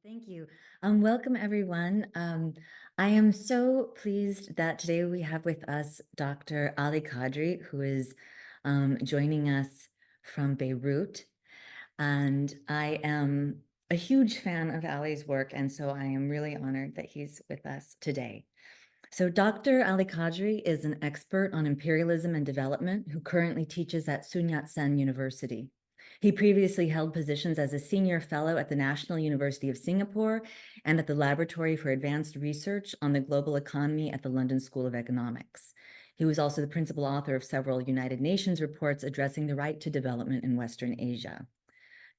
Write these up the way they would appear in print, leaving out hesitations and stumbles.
Thank you. Welcome, everyone. I am so pleased that today we have with us Dr. Ali Kadri, who is joining us from Beirut. And I am a huge fan of Ali's work, and so I am really honored that he's with us today. So Dr. Ali Kadri is an expert on imperialism and development who currently teaches at Sun Yat-sen University. He previously held positions as a senior fellow at the National University of Singapore and at the Laboratory for Advanced Research on the Global Economy at the London School of Economics. He was also the principal author of several United Nations reports addressing the right to development in Western Asia.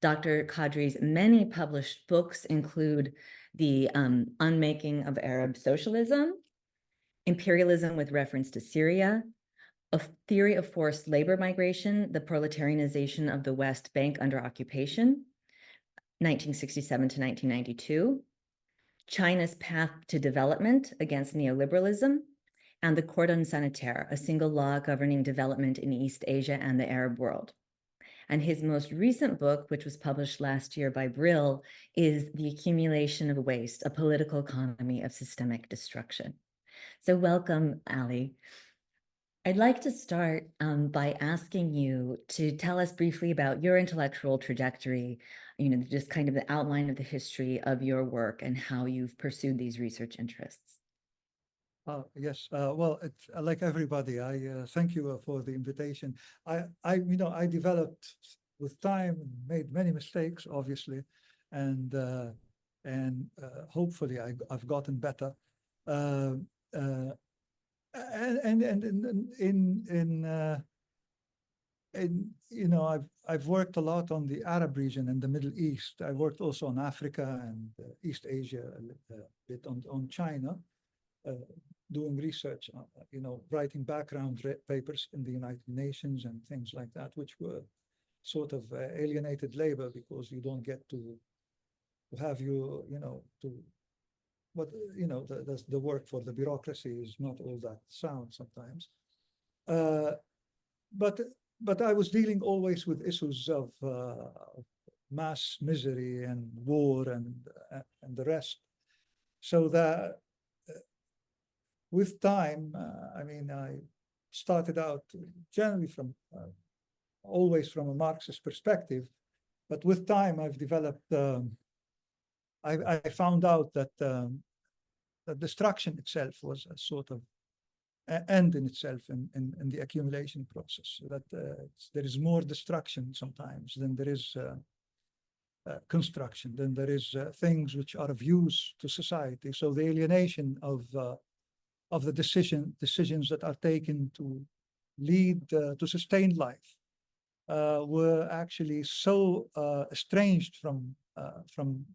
Dr. Kadri's many published books include The Unmaking of Arab Socialism, Imperialism with Reference to Syria, A Theory of Forced Labor Migration, the Proletarianization of the West Bank under Occupation, 1967 to 1992, China's Path to Development Against Neoliberalism, and the Cordon Sanitaire, a single law governing development in East Asia and the Arab world. And his most recent book, which was published last year by Brill, is The Accumulation of Waste, A Political Economy of Systemic Destruction. So welcome, Ali. I'd like to start by asking you to tell us briefly about your intellectual trajectory, just kind of the outline of the history of your work and how you've pursued these research interests. Yes. Well, it's, like everybody, I thank you for the invitation. I developed with time, made many mistakes, obviously, and hopefully I've gotten better. I've worked a lot on the Arab region and the Middle East. I worked also on Africa and East Asia, a bit on China. Doing research, writing background papers in the United Nations and things like that, which were sort of alienated labor because you don't get to have the work for the bureaucracy is not all that sound sometimes. But I was dealing always with issues of mass misery and war and the rest, so that. With time, I started out generally always from a Marxist perspective, but with time I've developed, I found out that destruction itself was a sort of end in itself in the accumulation process, that there is more destruction sometimes than there is construction, than there is things which are of use to society. So the alienation of the decisions that are taken to lead to sustained life were actually so estranged from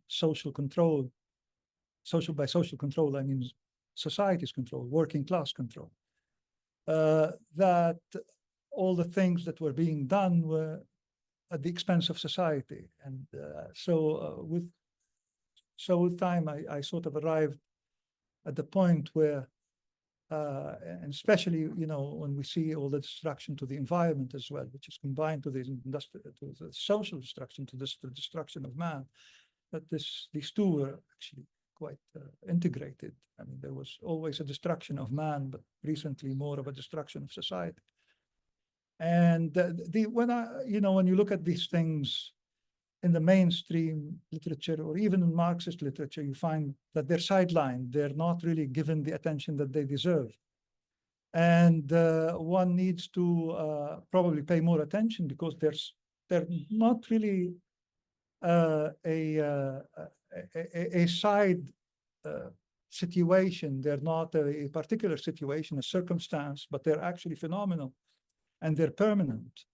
social control. By social control, I mean society's control, working class control. That all the things that were being done were at the expense of society, and so with time, I sort of arrived at the point where. And especially, when we see all the destruction to the environment as well, which is combined to the social destruction, to the destruction of man, that these two were actually quite integrated. I mean, there was always a destruction of man, but recently more of a destruction of society. And when you look at these things in the mainstream literature, or even in Marxist literature, you find that they're sidelined. They're not really given the attention that they deserve. And one needs to probably pay more attention, because they're not really a side situation. They're not a particular situation, a circumstance, but they're actually phenomenal, and they're permanent.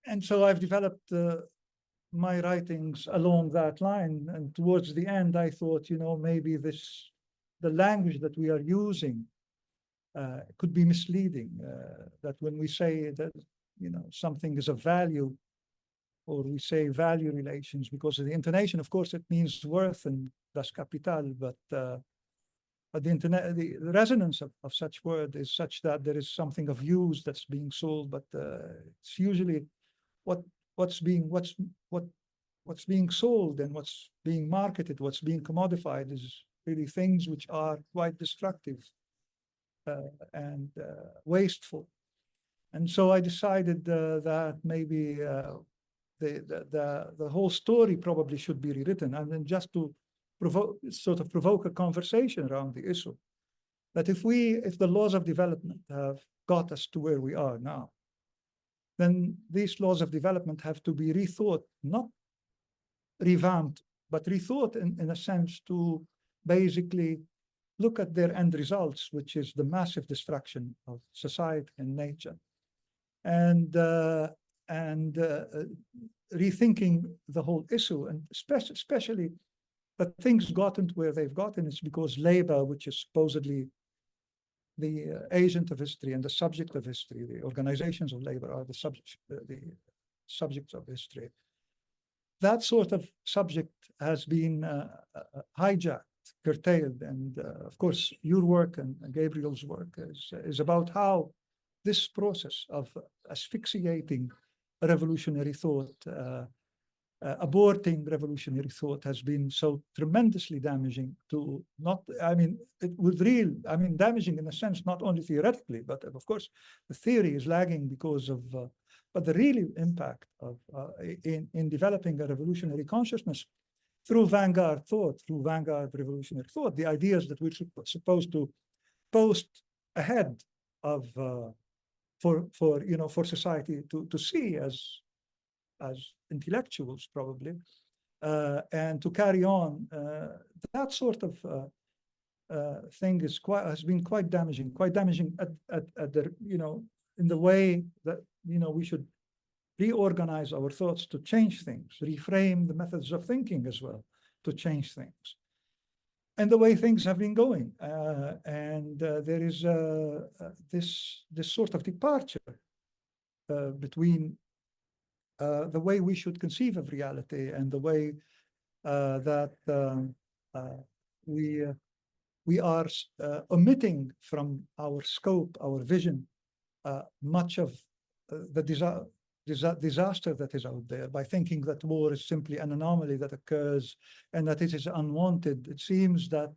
And so I've developed my writings along that line. And towards the end, I thought, maybe the language that we are using could be misleading. That when we say that, something is of value, or we say value relations, because of the intonation, of course, it means worth and das Kapital, but the resonance of such word is such that there is something of use that's being sold, but it's usually what what's being sold and what's being marketed, what's being commodified is really things which are quite destructive and wasteful. And so I decided that maybe the whole story probably should be rewritten, and then just to provoke a conversation around the issue that if the laws of development have got us to where we are now, then these laws of development have to be rethought, not revamped, but rethought in a sense to basically look at their end results, which is the massive destruction of society and nature, and rethinking the whole issue, and especially that things gotten to where they've gotten is because labor, which is supposedly the agent of history and the subject of history, the organizations of labor are the subjects of history. That sort of subject has been hijacked, curtailed, and of course, your work and Gabriel's work is about how this process of asphyxiating revolutionary thought, aborting revolutionary thought has been so tremendously damaging to damaging in a sense, not only theoretically, but of course, the theory is lagging because of, but the real impact of in developing a revolutionary consciousness through vanguard thought, through vanguard revolutionary thought, the ideas that we're supposed to post ahead of for society to see as intellectuals probably, and to carry on. That sort of thing has been quite damaging at the in the way that we should reorganize our thoughts to change things, reframe the methods of thinking as well to change things, and the way things have been going. And there is this sort of departure between the way we should conceive of reality and the way that we are omitting from our scope, our vision, much of the disaster that is out there by thinking that war is simply an anomaly that occurs and that it is unwanted. It seems that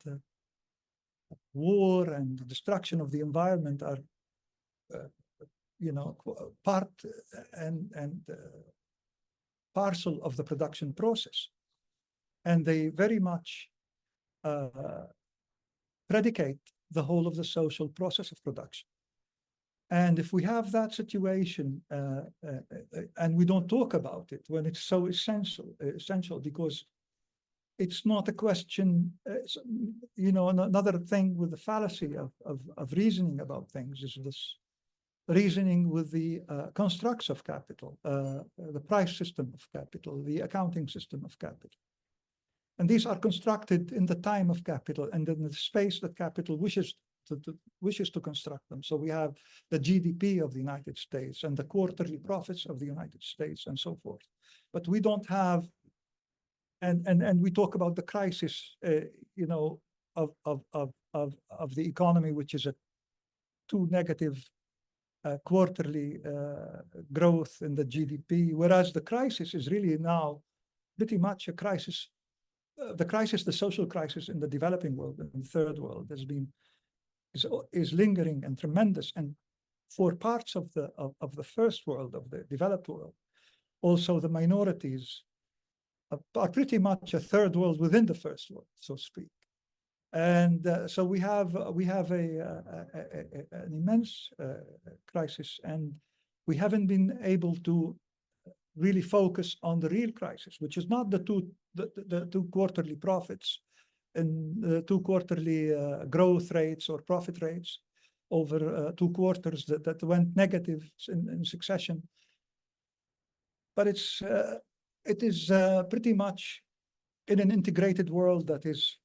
war and the destruction of the environment are part and parcel of the production process, and they very much predicate the whole of the social process of production. And if we have that situation and we don't talk about it when it's so essential because it's not a question, another thing with the fallacy of reasoning about things is this reasoning with the constructs of capital, the price system of capital, the accounting system of capital. And these are constructed in the time of capital and in the space that capital wishes to construct them. So we have the GDP of the United States and the quarterly profits of the United States and so forth. But we don't have, and we talk about the crisis, of the economy, which is a too negative quarterly growth in the GDP, whereas the crisis is really now pretty much a crisis. The social crisis in the developing world, in the third world, is lingering and tremendous. And for parts of the first world, of the developed world, also the minorities are pretty much a third world within the first world, so to speak. And so we have an immense crisis, and we haven't been able to really focus on the real crisis, which is not the two quarterly profits and the two quarterly growth rates or profit rates over 2 quarters that went negative in succession. But it is pretty much in an integrated world that is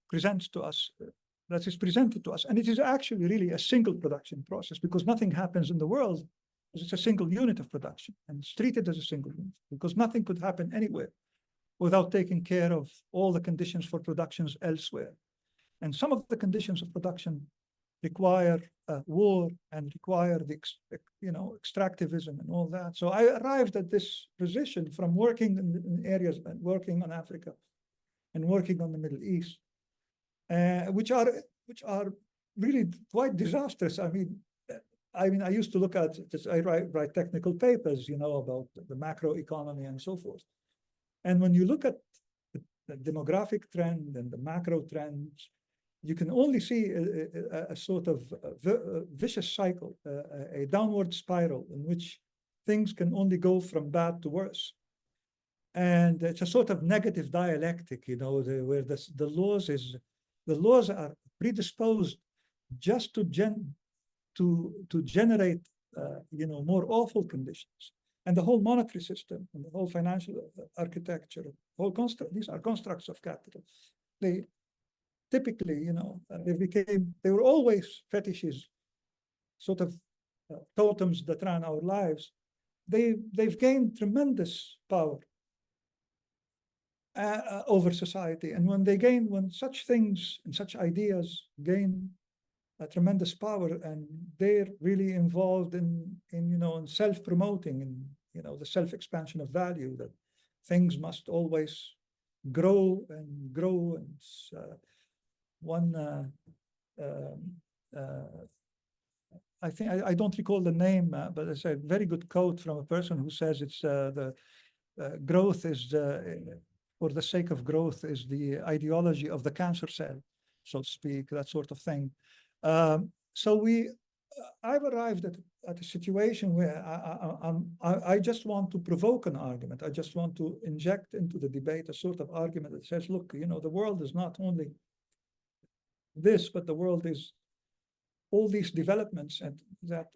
presented to us, and it is actually really a single production process, because nothing happens in the world. It's a single unit of production, and it's treated as a single unit, because nothing could happen anywhere without taking care of all the conditions for productions elsewhere. And some of the conditions of production require war and require the extractivism and all that. So I arrived at this position from working in areas and working on Africa and working on the Middle East, which are really quite disastrous. I used to look at this. I write technical papers, about the macro economy and so forth. And when you look at the demographic trend and the macro trends, you can only see a sort of vicious cycle, a downward spiral in which things can only go from bad to worse. And it's a sort of negative dialectic, where the laws are predisposed just to generate, more awful conditions. And the whole monetary system and the whole financial architecture, these are constructs of capital. They typically, they were always fetishes, sort of totems that ran our lives. They've gained tremendous power over society. And when such things and such ideas gain a tremendous power, and they're really involved in self-promoting and, the self-expansion of value, that things must always grow and grow. And I think I don't recall the name, but it's a very good quote from a person who says it's the growth is for the sake of growth is the ideology of the cancer cell, so to speak, that sort of thing. So I've arrived at a situation where I just want to provoke an argument. I just want to inject into the debate a sort of argument that says, look, the world is not only this, but the world is all these developments, and that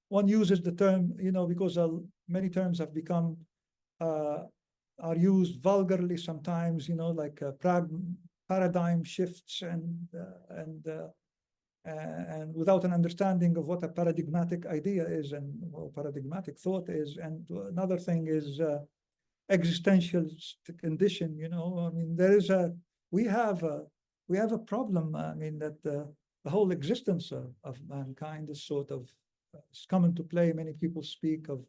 one uses the term, because many terms have become are used vulgarly sometimes, like paradigm shifts and without an understanding of what a paradigmatic idea is and what paradigmatic thought is. And another thing is existential condition. We have a problem. That the whole existence of mankind is sort of has come into play. Many people speak of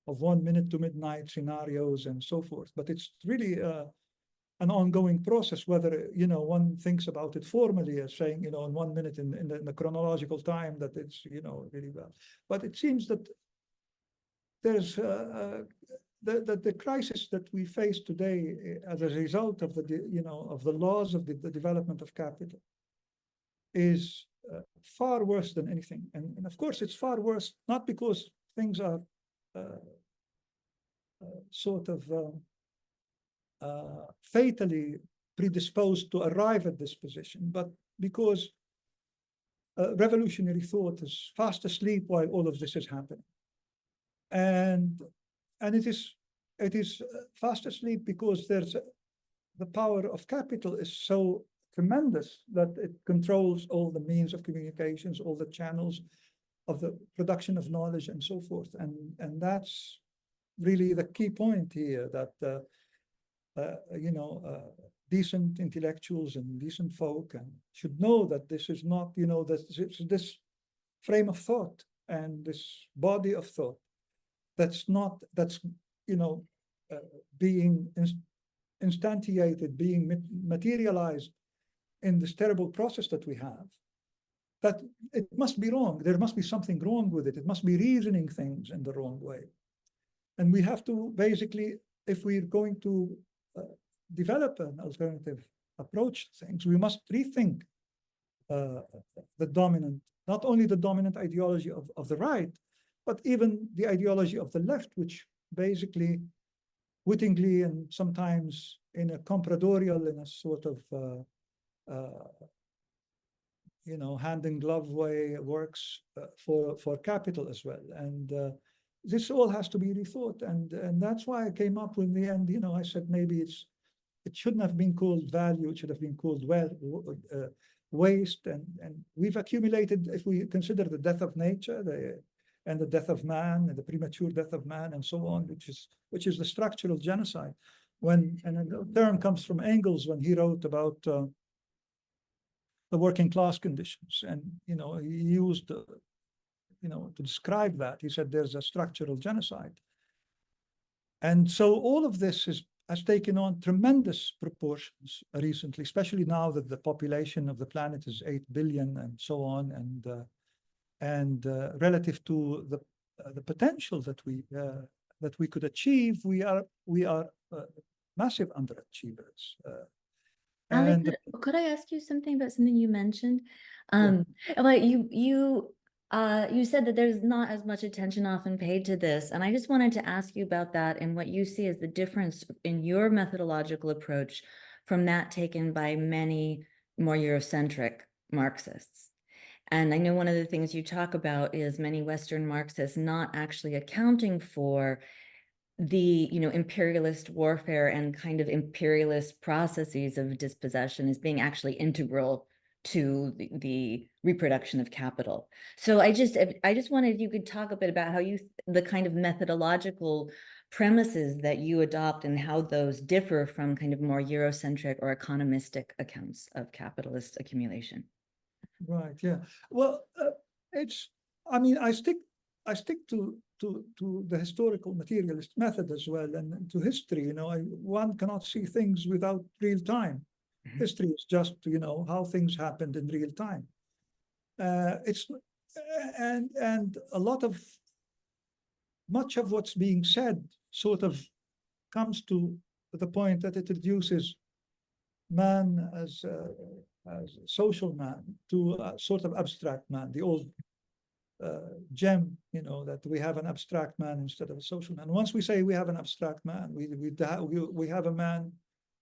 1 minute to midnight scenarios and so forth, but it's really an ongoing process, whether one thinks about it formally as saying in 1 minute in the chronological time that it's really well. But it seems that there's the crisis that we face today as a result of the laws of the development of capital is far worse than anything. And of course it's far worse not because things are sort of fatally predisposed to arrive at this position, but because revolutionary thought is fast asleep while all of this is happening. And it is fast asleep because the power of capital is so tremendous that it controls all the means of communications, all the channels of the production of knowledge and so forth. And that's really the key point here, that decent intellectuals and decent folk and should know that this is not, this frame of thought and this body of thought that's being instantiated, being materialized in this terrible process that we have, that it must be wrong. There must be something wrong with it. It must be reasoning things in the wrong way. And we have to basically, if we're going to develop an alternative approach to things, we must rethink not only the dominant ideology of the right, but even the ideology of the left, which basically wittingly and sometimes in a compradorial, in a sort of hand in glove way works for capital as well. And this all has to be rethought, and that's why I came up with the end. I said maybe it shouldn't have been called value; it should have been called waste. And we've accumulated, if we consider the death of nature, and the death of man, and the premature death of man, and so on, which is the structural genocide. And the term comes from Engels when he wrote about the the working class conditions. And, he used, to describe that, he said there's a structural genocide. And so all of this has taken on tremendous proportions recently, especially now that the population of the planet is 8 billion and so on, and relative to the potential that we could achieve, we are massive underachievers. Ali, And could I ask you something about something you mentioned? Yeah. About you said that there's not as much attention often paid to this, and I just wanted to ask you about that and what you see as the difference in your methodological approach from that taken by many more Eurocentric Marxists. And I know one of the things you talk about is many Western Marxists not actually accounting for the imperialist warfare and kind of imperialist processes of dispossession as being actually integral to the reproduction of capital. So I just wanted, if you could talk a bit about how the kind of methodological premises that you adopt and how those differ from kind of more Eurocentric or economistic accounts of capitalist accumulation. Right. Yeah. Well, I mean, I stick to the historical materialist method as well, and to history. One cannot see things without real time. Mhm. History is just how things happened in real time. It's and a lot of much of what's being said sort of comes to the point that it reduces man as a social man to a sort of abstract man, the old gem, that we have an abstract man instead of a social man. Once we say we have an abstract man, we have a man,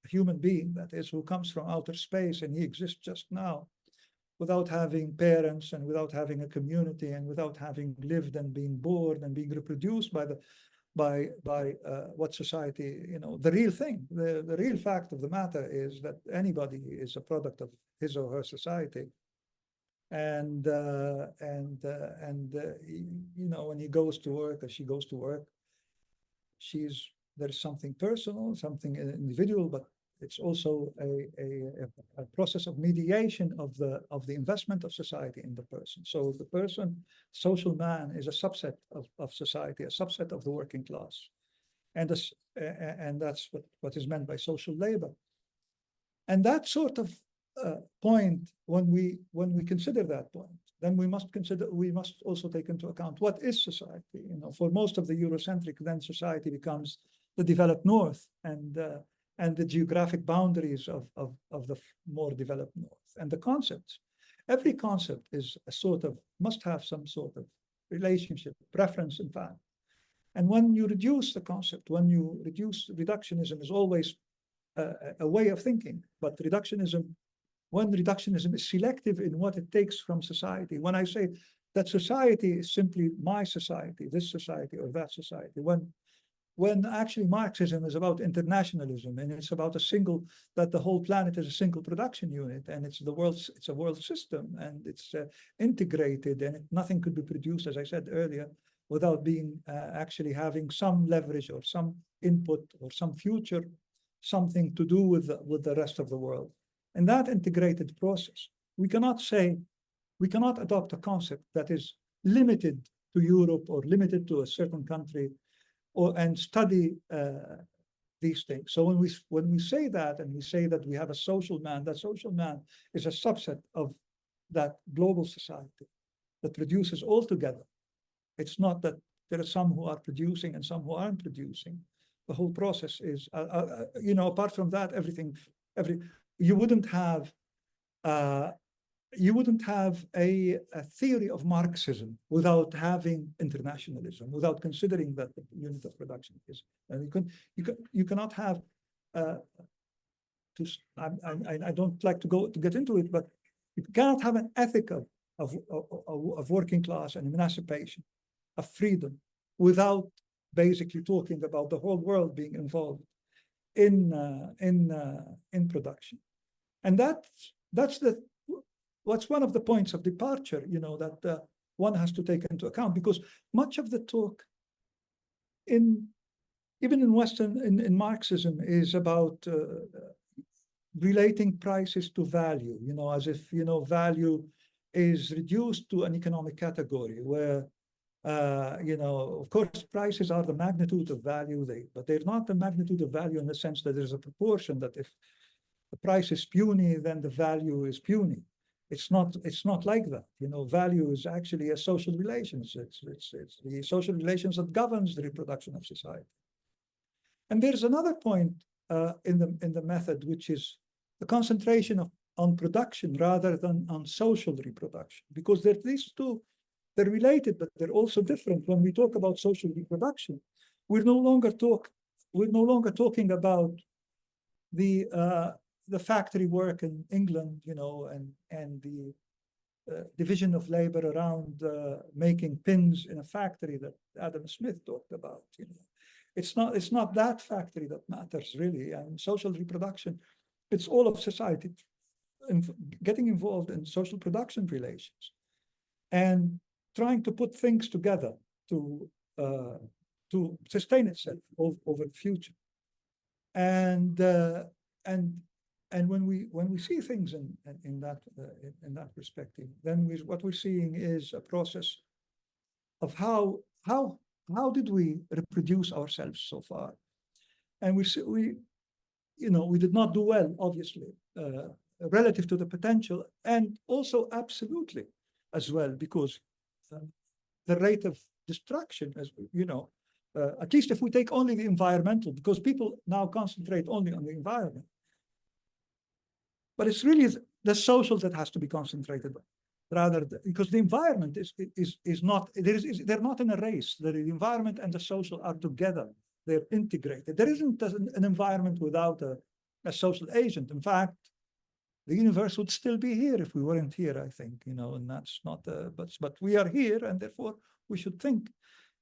a human being, that is, who comes from outer space, and he exists just now without having parents and without having a community and without having lived and being born and being reproduced by what society, the real thing, the real fact of the matter is that anybody is a product of his or her society. And when he goes to work or she goes to work, there's something personal, something individual, but it's also a process of mediation of the investment of society in the person. So the person, social man, is a subset of society, a subset of the working class, and that's what is meant by social labor. And that sort of point, when we consider that point, then we must also take into account what is society. For most of the Eurocentric, then society becomes the developed North and the geographic boundaries of the more developed North. And the concepts, every concept must have some sort of relationship, preference, in fact. And when you reduce the concept, reductionism is always a way of thinking, but when reductionism is selective in what it takes from society, when I say that society is simply my society, this society or that society, when actually Marxism is about internationalism, and it's about that the whole planet is a single production unit, and it's a world system, and it's integrated, and nothing could be produced, as I said earlier, without being actually having some leverage or some input or some future, something to do with the rest of the world. In that integrated process, we cannot adopt a concept that is limited to Europe or limited to a certain country, and study these things. So when we say that, and we say that we have a social man, that social man is a subset of that global society that produces all together. It's not that there are some who are producing and some who aren't producing. The whole process is, apart from that, you wouldn't have a theory of Marxism without having internationalism, without considering that the unit of production is. And you cannot have. I don't like to get into it, but you cannot have an ethic of working class and emancipation, of freedom, without basically talking about the whole world being involved in production. And that's one of the points of departure, that one has to take into account, because much of the talk even in Western, in Marxism, is about relating prices to value, as if, value is reduced to an economic category where, of course, prices are the magnitude of value, but they're not the magnitude of value in the sense that there's a proportion that if the price is puny, then the value is puny. It's not like that. Value is actually a social relations. It's the social relations that governs the reproduction of society. And there's another point in the method, which is the concentration on production rather than on social reproduction, because these two, they're related, but they're also different. When we talk about social reproduction, we're no longer talking about the factory work in England, and the division of labor around making pins in a factory that Adam Smith talked about. It's not that factory that matters really. And social reproduction, it's all of society getting involved in social production relations and trying to put things together to sustain itself over the future. And when we see things in that perspective, then what we're seeing is a process of how did we reproduce ourselves so far, and we did not do well, obviously, relative to the potential, and also absolutely as well, because the rate of destruction, as at least if we take only the environmental, because people now concentrate only on the environment. But it's really the social that has to be concentrated on, rather because the environment is not, they're not in a race. The environment and the social are together. They're integrated. There isn't an environment without a social agent. In fact, the universe would still be here if we weren't here, I think, and that's not, but we are here, and therefore we should think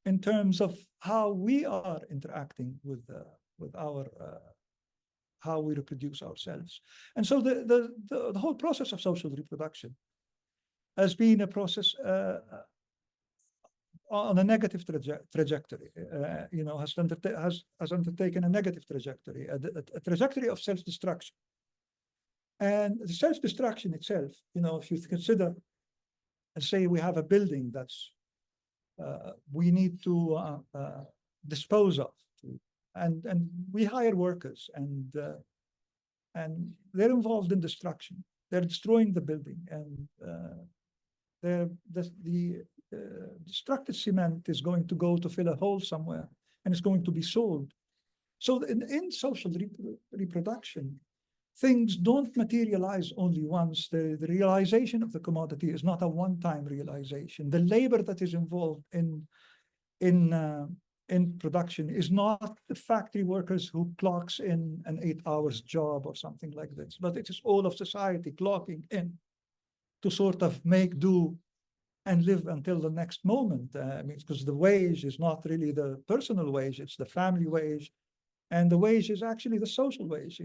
in terms of how we are interacting with our, how we reproduce ourselves. And so the whole process of social reproduction has been a process on a negative trajectory, has undertaken a negative trajectory, a trajectory of self-destruction. And the self-destruction itself, if you consider, say we have a building that's we need to dispose of, and we hire workers, and they're involved in destruction. They're destroying the building, and the destructed cement is going to go to fill a hole somewhere, and it's going to be sold. So in social reproduction, things don't materialize only once. The realization of the commodity is not a one-time realization. The labor that is involved in production is not the factory workers who clocks in an 8 hours job or something like this, but it is all of society clocking in to sort of make do and live until the next moment. Because the wage is not really the personal wage, it's the family wage. And the wage is actually the social wage.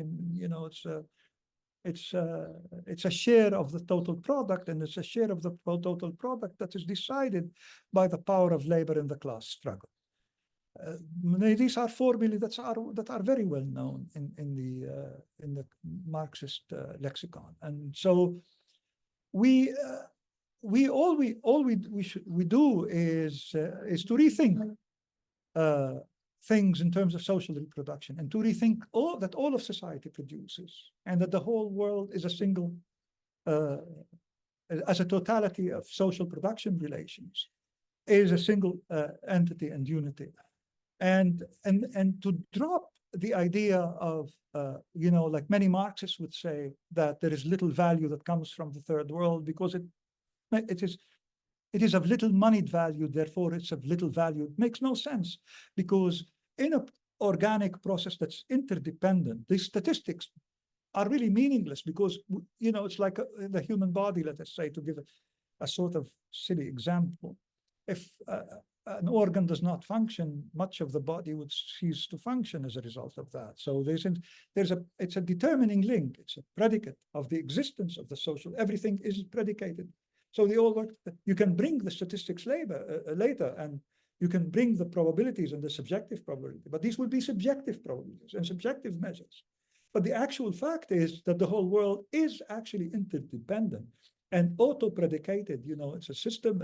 It's a share of the total product, and it's a share of the total product that is decided by the power of labor in the class struggle. These are formulae that are very well known in the Marxist lexicon, and so we do is to rethink things in terms of social reproduction, and to rethink that all of society produces, and that the whole world is a single, as a totality of social production relations, is a single entity and unity, and to drop the idea of, like many Marxists would say, that there is little value that comes from the third world because it is of little moneyed value, therefore it's of little value. It makes no sense, because in an organic process that's interdependent, these statistics are really meaningless, because, it's like the human body, let us say, to give a sort of silly example. If an organ does not function, much of the body would cease to function as a result of that. So it's a determining link. It's a predicate of the existence of the social. Everything is predicated. So they all work. You can bring the statistics later, and you can bring the probabilities and the subjective probability, but these will be subjective probabilities and subjective measures. But the actual fact is that the whole world is actually interdependent and auto-predicated. It's a system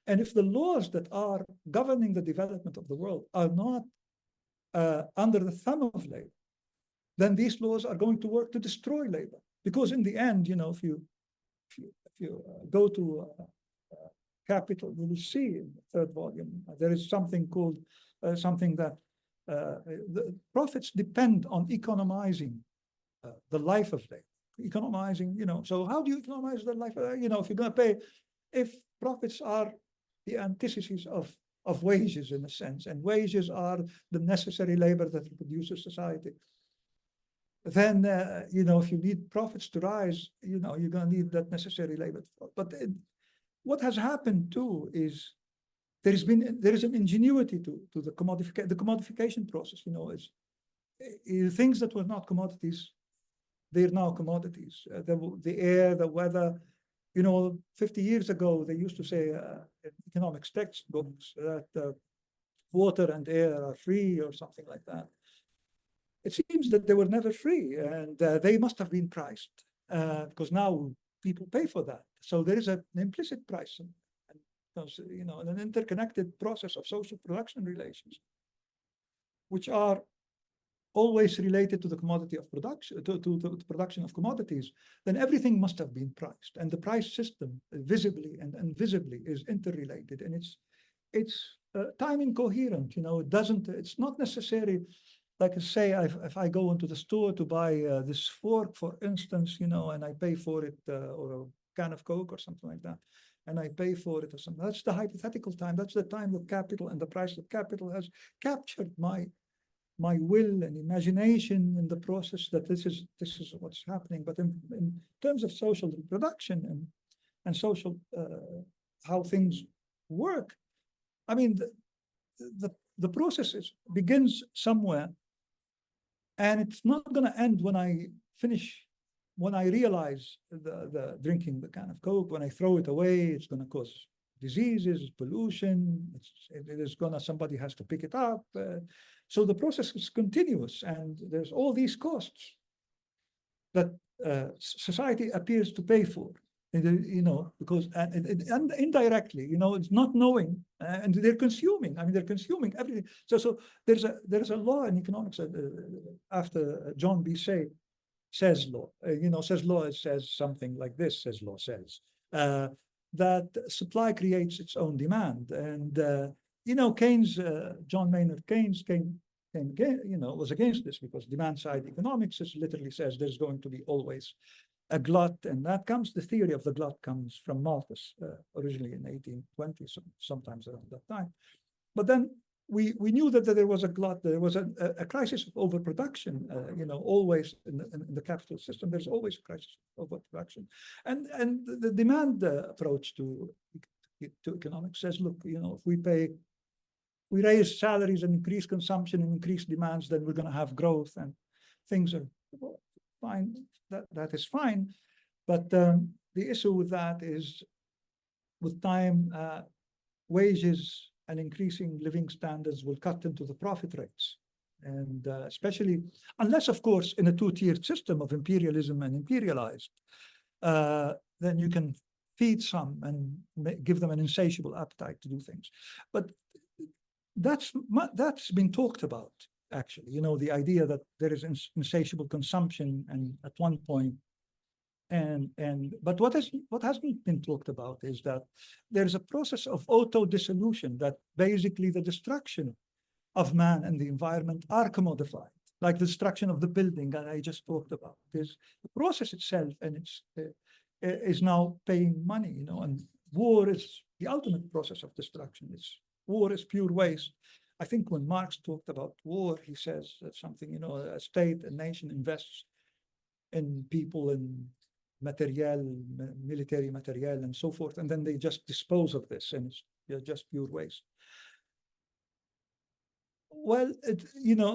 and if the laws that are governing the development of the world are not under the thumb of labor, then these laws are going to work to destroy labor. Because in the end, if you go to Capital, you will see in the third volume, there is something called something that the profits depend on economizing the life of labor. Economizing, so how do you economize the life? If you're going to pay, if profits are the antithesis of wages in a sense, and wages are the necessary labor that produces society, then, if you need profits to rise, you're going to need that necessary labor. But what has happened too is there is an ingenuity to the commodification process. Things that were not commodities, they're now commodities. The air, the weather. 50 years ago, they used to say in economics textbooks that water and air are free or something like that. It seems that they were never free, and they must have been priced because now people pay for that. So there is an implicit pricing, an interconnected process of social production relations, which are always related to the commodity of production, to the production of commodities. Then everything must have been priced, and the price system, visibly and invisibly, is interrelated, and it's time incoherent. It's not necessary. Like I say, if I go into the store to buy this fork, for instance, and I pay for it, or a can of Coke or something like that, and I pay for it or something, that's the hypothetical time. That's the time of capital and the price of capital has captured my will and imagination in the process that this is what's happening. But in terms of social reproduction and social how things work, I mean, the process begins somewhere. And it's not going to end when I realize the drinking the can of Coke. When I throw it away, it's going to cause diseases, pollution. Somebody has to pick it up. So the process is continuous, and there's all these costs that society appears to pay for. Because and indirectly, it's not knowing, and they're consuming. I mean, they're consuming everything. So there's a law in economics after John B. Say says law. Says law. It says something like this. Says law says that supply creates its own demand, and Keynes, John Maynard Keynes was against this, because demand side economics literally says there's going to be always a glut, and the theory of the glut comes from Malthus, originally in 1820, sometimes around that time. But then we knew that there was a glut, there was a crisis of overproduction, always in the capitalist system, there's always a crisis of overproduction. And the demand approach to economics says, look, if we raise salaries and increase consumption and increase demands, then we're going to have growth, and things are fine. That is fine, but the issue with that is, with time, wages and increasing living standards will cut into the profit rates, and especially unless, of course, in a two-tiered system of imperialism and imperialized, then you can feed some and give them an insatiable appetite to do things. But that's been talked about. Actually, the idea that there is insatiable consumption, and at one point, but what hasn't been talked about is that there's a process of auto-dissolution, that basically the destruction of man and the environment are commodified, like the destruction of the building that I just talked about. There's the process itself, and it's is now paying money, and war is the ultimate process of destruction. War is pure waste. I think when Marx talked about war, he says that something, a state, a nation invests in people and military materiel, and so forth, and then they just dispose of this, and it's just pure waste. Well,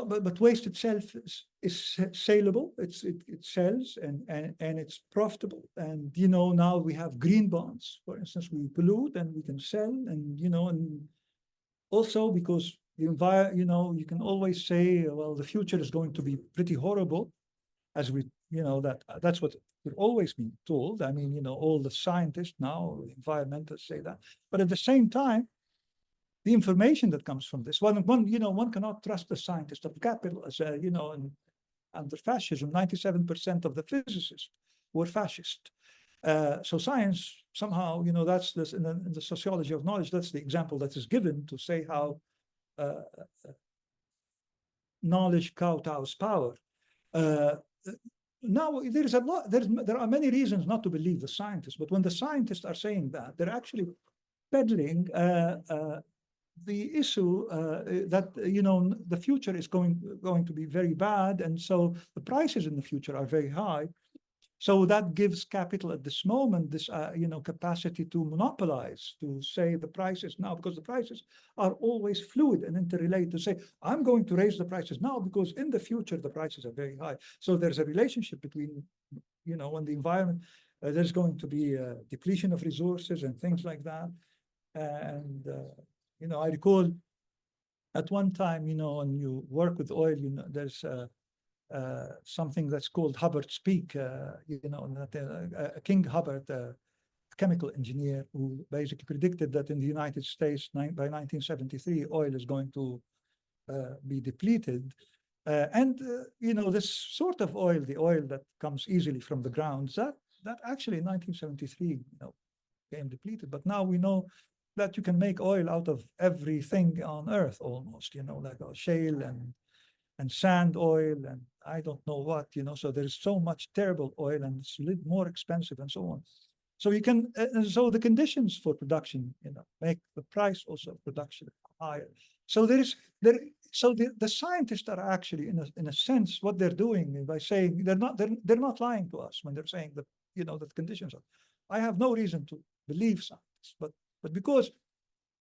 but waste itself is saleable. It sells, and it's profitable. And now we have green bonds. For instance, we pollute and we can sell, and and also because the environment, you can always say, well, the future is going to be pretty horrible. as we, that's what we're always being told. I mean, all the scientists now, environmentalists say that. But at the same time, the information that comes from this, one cannot trust the scientists of capital, as and under fascism, 97% of the physicists were fascist. So science somehow, that's this in the sociology of knowledge. That's the example that is given to say how knowledge kowtows power. Now there are many reasons not to believe the scientists, but when the scientists are saying that, they're actually peddling the issue that the future is going to be very bad, and so the prices in the future are very high. So that gives capital at this moment this capacity to monopolize, to say the prices now, because the prices are always fluid and interrelated. To say I'm going to raise the prices now because in the future the prices are very high. So there's a relationship between when the environment there's going to be a depletion of resources and things like that. And I recall at one time, when you work with oil, there's something that's called Hubbard's Peak. King Hubbard, a chemical engineer, who basically predicted that in the United States by 1973, oil is going to be depleted. This sort of oil, the oil that comes easily from the ground, that actually in 1973, became depleted. But now we know that you can make oil out of everything on earth almost, like shale and sand oil and I don't know what, so there's so much terrible oil and it's a little more expensive and so on. So you can, so the conditions for production, make the price also of production higher. So so the scientists are actually, in a sense, what they're doing by saying they're not lying to us when they're saying that, that the conditions are. I have no reason to believe scientists, but because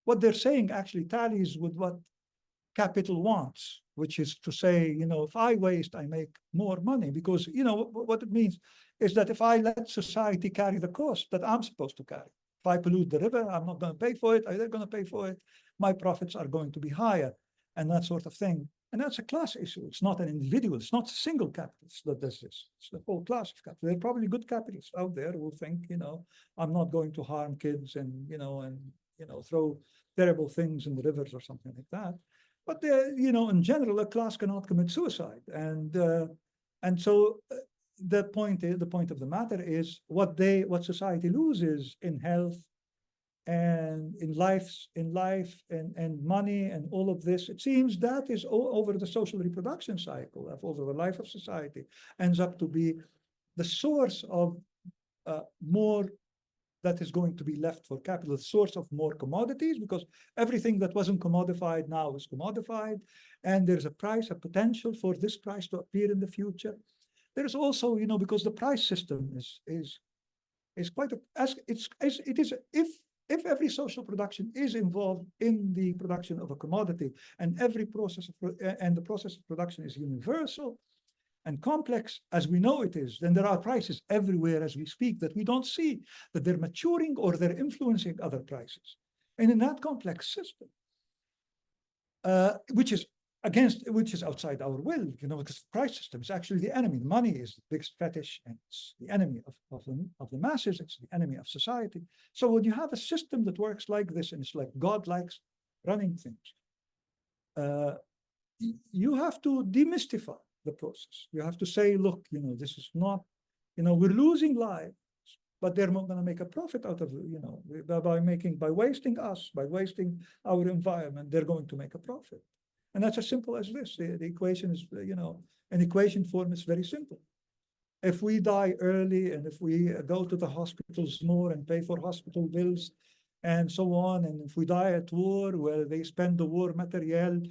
what they're saying actually tallies with what capital wants, which is to say, if I waste, I make more money, because, what it means is that if I let society carry the cost that I'm supposed to carry, if I pollute the river, I'm not going to pay for it, they're going to pay for it, my profits are going to be higher, and that sort of thing. And that's a class issue. It's not an individual. It's not a single capitalist that does this. It's the whole class of capitalists. There are probably good capitalists out there who think, I'm not going to harm kids and throw terrible things in the rivers or something like that. But in general, a class cannot commit suicide, and so the point of the matter is what society loses in health and in life and money and all of this. It seems that is over the social reproduction cycle, over the life of society, ends up to be the source of more that is going to be left for capital, the source of more commodities, because everything that wasn't commodified now is commodified, and there's a potential for this price to appear in the future. There's also, because the price system is quite if every social production is involved in the production of a commodity, and the process of production is universal and complex as we know it is, then there are prices everywhere as we speak that we don't see, that they're maturing or they're influencing other prices. And in that complex system, which is outside our will, because the price system is actually the enemy. Money is the biggest fetish, and it's the enemy of the masses. It's the enemy of society. So when you have a system that works like this, and it's like God likes running things, you have to demystify the process. You have to say, look, this is not, we're losing lives, but they're not going to make a profit out of it, by wasting us, by wasting our environment, they're going to make a profit. And that's as simple as this. The equation is, an equation form is very simple. If we die early and if we go to the hospitals more and pay for hospital bills and so on, and if we die at war, where they spend the war material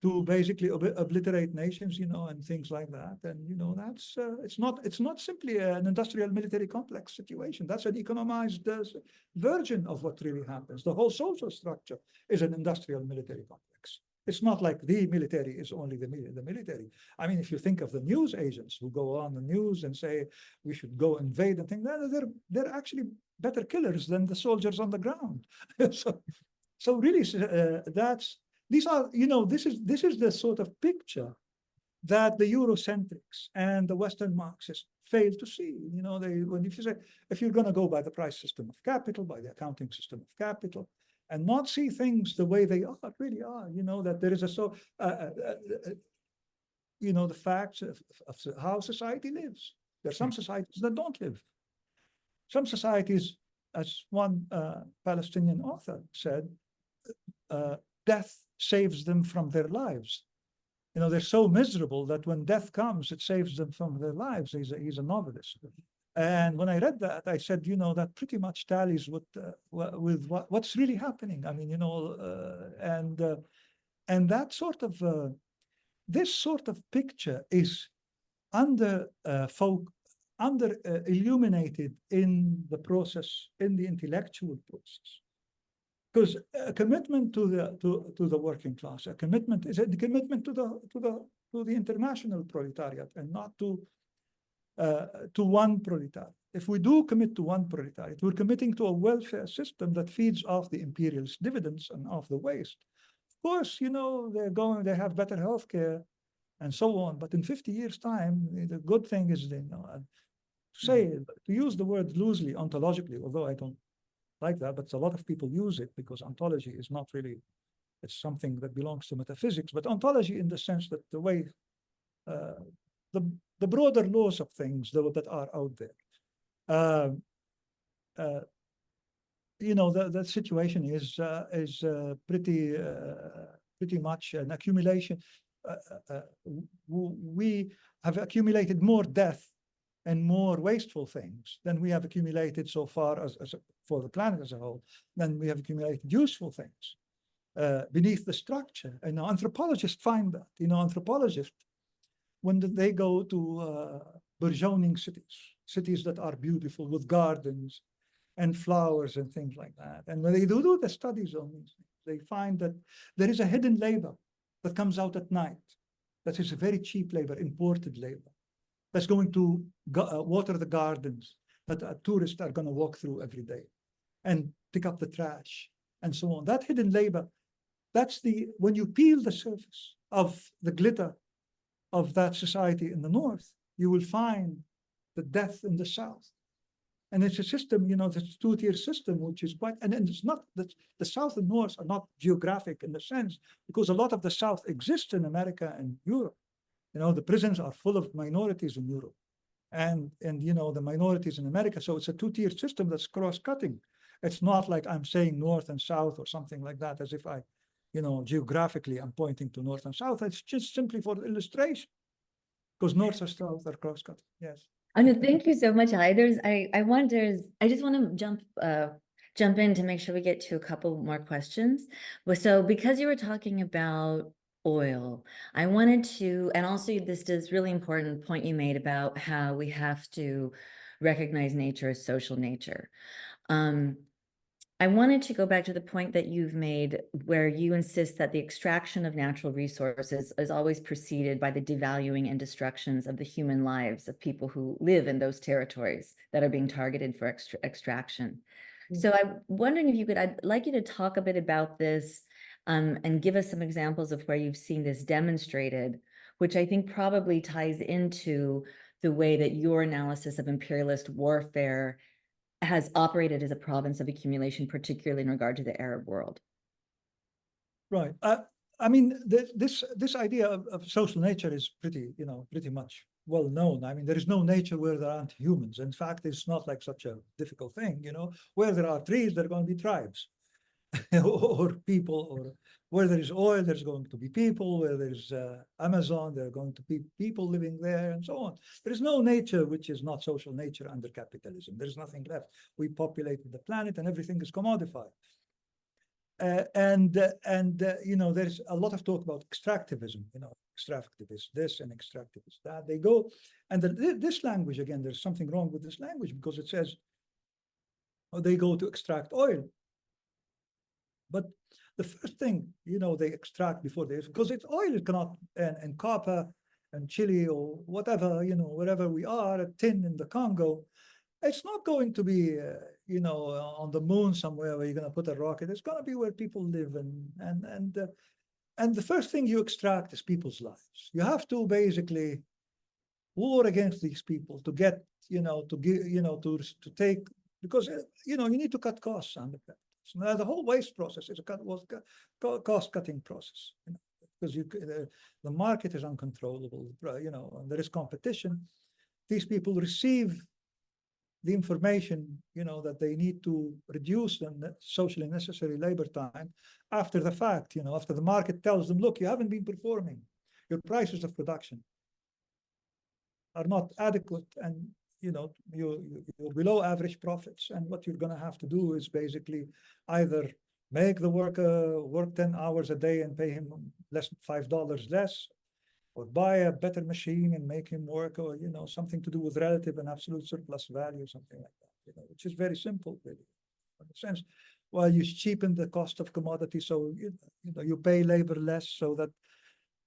to basically obliterate nations, and things like that. And, that's, it's not simply an industrial military complex situation. That's an economized version of what really happens. The whole social structure is an industrial military complex. It's not like the military is only the military. I mean, if you think of the news agents who go on the news and say we should go invade and things, they're actually better killers than the soldiers on the ground. so really, these are, this is the sort of picture that the Eurocentrics and the Western Marxists fail to see. If you say, if you're going to go by the price system of capital, by the accounting system of capital, and not see things the way they really are, that there is the facts of how society lives. There are some societies that don't live. Some societies, as one Palestinian author said, death saves them from their lives. They're so miserable that when death comes, it saves them from their lives. He's a novelist. And when I read that, I said, that pretty much tallies with what's really happening. I mean, and that sort of, this sort of picture is illuminated in the process, in the intellectual process. Because a commitment to the working class, a commitment is a commitment to the international proletariat, and not to one proletariat. If we do commit to one proletariat, we're committing to a welfare system that feeds off the imperialist dividends and off the waste. Of course, they have better healthcare and so on. But in 50 years' time, the good thing is, to use the word loosely, ontologically, although I don't like that, but a lot of people use it because ontology is not really, it's something that belongs to metaphysics, but ontology in the sense that the way, the broader laws of things that are out there. The situation is pretty much an accumulation. We have accumulated more death and more wasteful things than we have accumulated so far as for the planet as a whole, than we have accumulated useful things beneath the structure. And anthropologists find that. Anthropologists, when they go to burgeoning cities that are beautiful with gardens and flowers and things like that, and when they do the studies on these things, they find that there is a hidden labor that comes out at night. That is a very cheap labor, imported labor, that's going to water the gardens that tourists are going to walk through every day and pick up the trash and so on. That hidden labor, when you peel the surface of the glitter of that society in the north, you will find the death in the south. And it's a system, this two-tier system, which is quite, and it's not that the South and North are not geographic in the sense, because a lot of the South exists in America and Europe. The prisons are full of minorities in Europe and the minorities in America. So it's a two-tier system that's cross-cutting. It's not like I'm saying North and South or something like that, as if I, geographically I'm pointing to North and South. It's just simply for illustration, because North and South are cross-cutting. Yes. Oh, no, thank you so much, Ali. I just want to jump in to make sure we get to a couple more questions. So because you were talking about oil, I wanted to, and also this really important point you made about how we have to recognize nature as social nature. I wanted to go back to the point that you've made where you insist that the extraction of natural resources is always preceded by the devaluing and destructions of the human lives of people who live in those territories that are being targeted for extraction. So I'm wondering if I'd like you to talk a bit about this and give us some examples of where you've seen this demonstrated, which I think probably ties into the way that your analysis of imperialist warfare has operated as a province of accumulation, particularly in regard to the Arab world. Right. I mean, this idea of social nature is pretty much well known. I mean, there is no nature where there aren't humans. In fact, it's not like such a difficult thing. Where there are trees, there are going to be tribes or people, or where there is oil, there's going to be people. Where there's Amazon, there are going to be people living there, and so on. There is no nature which is not social nature under capitalism. There's nothing left. We populated the planet, and everything is commodified. There's a lot of talk about extractivism. Extractivist this and extractivist that. They go, and this language again. There's something wrong with this language because it says, oh, they go to extract oil. But the first thing, they extract before this, because it's oil, it cannot, and copper and Chile or whatever, wherever we are, a tin in the Congo, it's not going to be, on the moon somewhere where you're going to put a rocket. It's going to be where people live, And the first thing you extract is people's lives. You have to basically war against these people to get, to give, to take, because, you need to cut costs on the factories. Now, the whole waste process is a cost-cutting process, because the market is uncontrollable, and there is competition. These people receive the information, that they need to reduce the socially necessary labor time after the fact, after the market tells them, look, you haven't been performing. Your prices of production are not adequate, and you're below average profits. And what you're going to have to do is basically either make the worker work 10 hours a day and pay him $5 less, or buy a better machine and make him work, or something to do with relative and absolute surplus value, something like that, which is very simple, really, in a sense. Well, you cheapen the cost of commodity, so you pay labor less, so that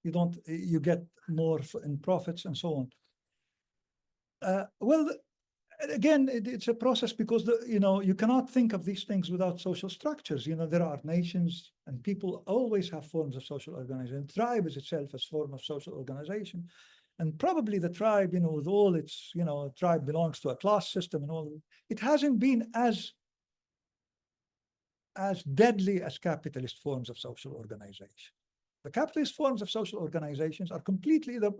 you get more in profits and so on. Well, again, it's a process, because you cannot think of these things without social structures. There are nations, and people always have forms of social organization. Tribe is itself a form of social organization, and probably the tribe, with all its, tribe belongs to a class system and all. It hasn't been as deadly as capitalist forms of social organization. The capitalist forms of social organizations are completely, the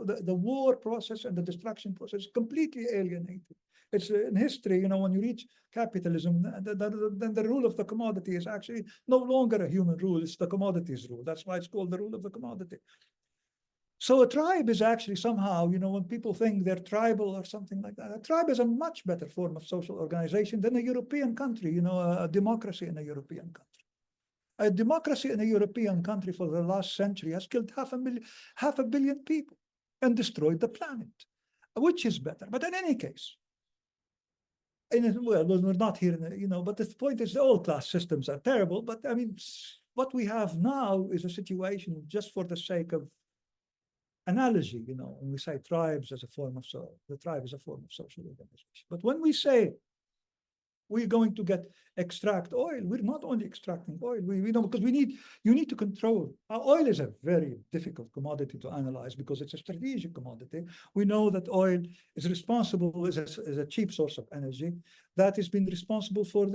war process and the destruction process, completely alienated. It's in history, when you reach capitalism, then the rule of the commodity is actually no longer a human rule, it's the commodities rule. That's why it's called the rule of the commodity. So a tribe is actually somehow, when people think they're tribal or something like that, a tribe is a much better form of social organization than a European country, a democracy in a European country. A democracy in a European country for the last century has killed half a billion people and destroyed the planet, which is better. But in any case, well, we're not here, but the point is, all class systems are terrible. But I mean, what we have now is a situation, just for the sake of analogy, when we say tribes as a form of the tribe is a form of social organization. But when we say we're going to extract oil, we're not only extracting oil, because you need to control. Oil is a very difficult commodity to analyze, because it's a strategic commodity. We know that oil is responsible, is a cheap source of energy that has been responsible for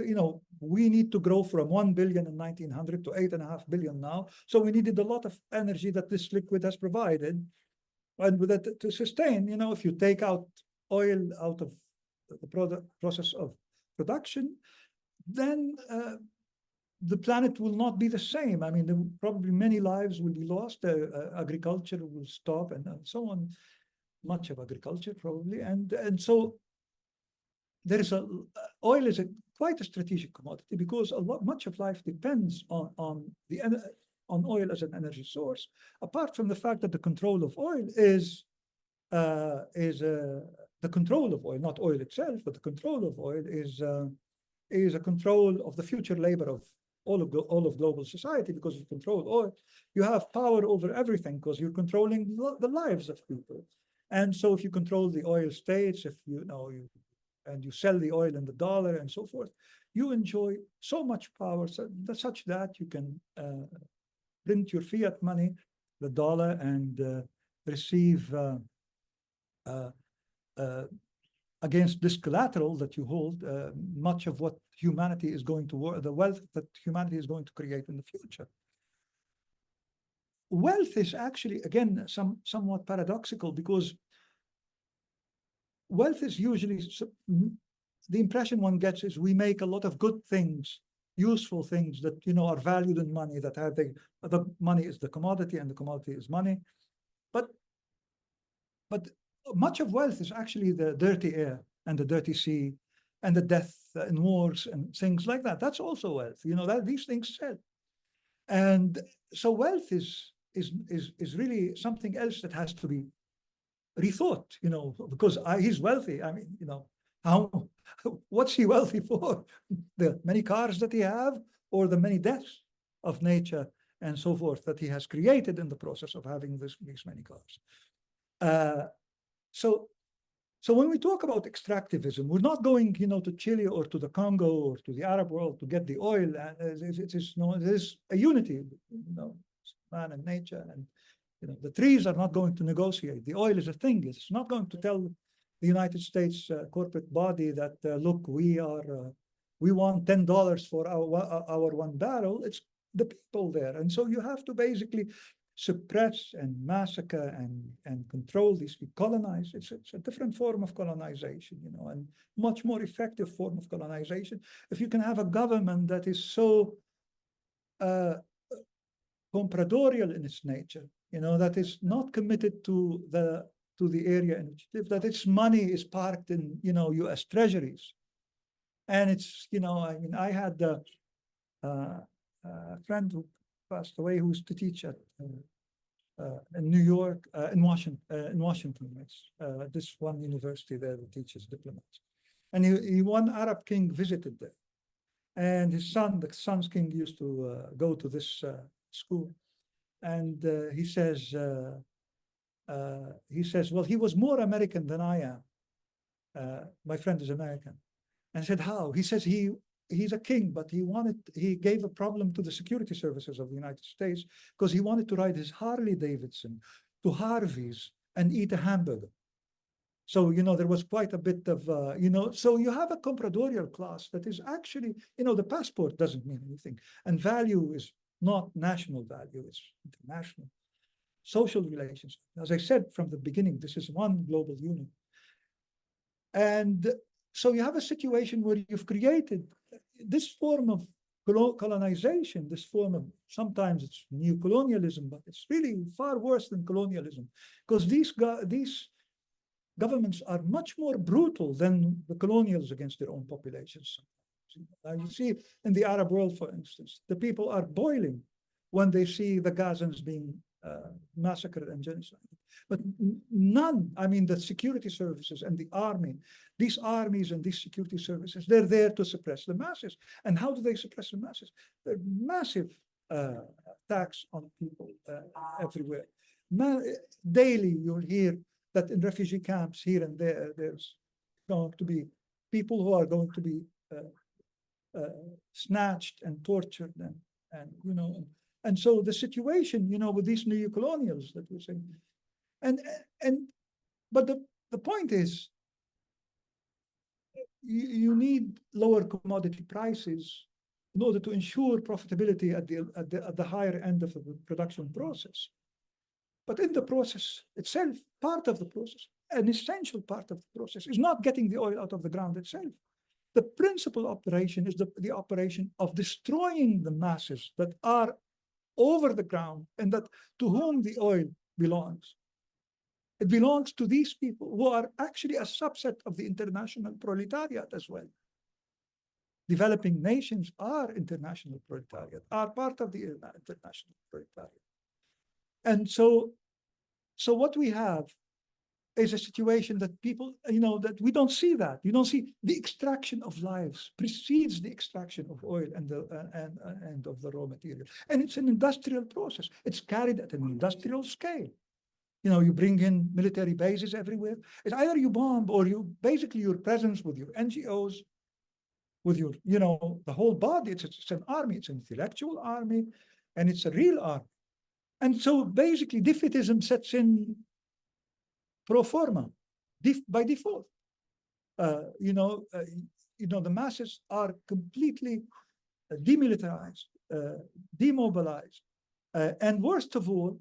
we need to grow from 1 billion in 1900 to 8.5 billion now. So we needed a lot of energy that this liquid has provided. And with that, to sustain, if you take out oil out of the process of production, then the planet will not be the same. I mean, probably many lives will be lost. Agriculture will stop, and so on. Much of agriculture, probably, and so there is oil is quite a strategic commodity, because much of life depends on oil as an energy source. Apart from the fact that the control of oil is the control of oil, not oil itself, but the control of oil is a control of the future labor of all of global society. Because you control oil, you have power over everything, because you're controlling the lives of people. And so if you control the oil states, if and you sell the oil in the dollar and so forth, you enjoy so much power, such that you can print your fiat money, the dollar, and receive against this collateral that you hold, much of what humanity is going to the wealth that humanity is going to create in the future. Wealth is actually, again, somewhat paradoxical, because wealth is usually, the impression one gets is we make a lot of good things, useful things that are valued in money, that have the money is the commodity and the commodity is money. But much of wealth is actually the dirty air and the dirty sea and the death in wars and things like that. That's also wealth, that these things sell. And so wealth is really something else that has to be rethought, because he's wealthy. I mean, what's he wealthy for? The many cars that he have, or the many deaths of nature and so forth that he has created in the process of having these many cars. So when we talk about extractivism, we're not going, to Chile or to the Congo or to the Arab world to get the oil. It is a unity, man and nature. And the trees are not going to negotiate. The oil is a thing. It's not going to tell the United States corporate body that look, we want $10 for our one barrel. It's the people there, and so you have to basically suppress and massacre and control these people, colonize. It's a different form of colonization, and much more effective form of colonization. If you can have a government that is so compradorial in its nature, that is not committed to the area in which it lives, that its money is parked in, U.S. treasuries. And it's, I had a friend who passed away who used to teach at in New York, in Washington. It's this one university there that teaches diplomats. And one Arab king visited there. And his son, the son's king, used to go to this school. And he says, well, he was more American than I am. My friend is American. And I said, how? He says he's a king, but he gave a problem to the security services of the United States because he wanted to ride his Harley Davidson to Harvey's and eat a hamburger. So, there was quite a bit of, so you have a compradorial class that is actually, the passport doesn't mean anything. And value is not national value, it's international. Social relations. As I said from the beginning, this is one global unit. And so you have a situation where you've created this form of colonization, this form of, sometimes it's new colonialism, but it's really far worse than colonialism, because these governments are much more brutal than the colonials against their own populations. You see in the Arab world, for instance, the people are boiling when they see the Gazans being massacred and genocided. But none, the security services and the army, these armies and these security services, they're there to suppress the masses. And how do they suppress the masses? They're massive attacks on people everywhere. Daily, you'll hear that in refugee camps here and there, there's going to be people who are going to be snatched and tortured and so the situation, with these neo-colonials that we're saying, but the point is, you need lower commodity prices in order to ensure profitability at the higher end of the production process. But in the process itself, part of the process, an essential part of the process, is not getting the oil out of the ground itself. The principal operation is the operation of destroying the masses that are over the ground and that to whom the oil belongs. It belongs to these people who are actually a subset of the international proletariat as well. Developing nations are international proletariat, are part of the international proletariat. And so what we have is a situation that people, that we don't see that. You don't see the extraction of lives precedes the extraction of oil and of the raw material. And it's an industrial process. It's carried at an industrial scale. You bring in military bases everywhere. It's either you bomb or basically your presence with your NGOs, with your, the whole body. It's an army. It's an intellectual army, and it's a real army. And so basically defeatism sets in pro forma, by default. The masses are completely demilitarized, demobilized, and worst of all,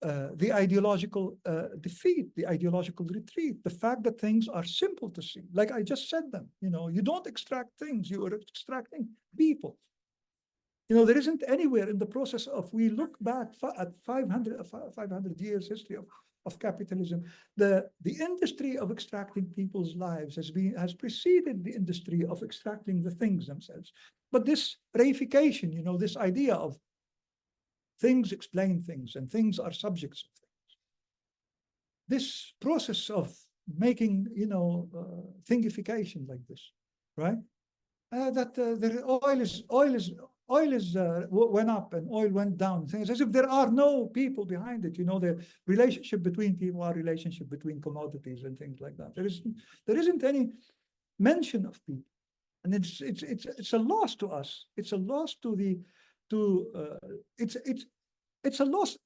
the ideological defeat, the ideological retreat, the fact that things are simple to see, like I just said them. You don't extract things; you are extracting people. There isn't anywhere in the process of, we look back at 500 years history of capitalism, the industry of extracting people's lives has preceded the industry of extracting the things themselves. But this reification, this idea of things explain things and things are subjects of things, this process of making, thingification like this, right? That the oil went up and oil went down. Things as if there are no people behind it. The relationship between people are relationship between commodities and things like that. There isn't any mention of people, and it's a loss to us. It's a loss to it's it's a loss,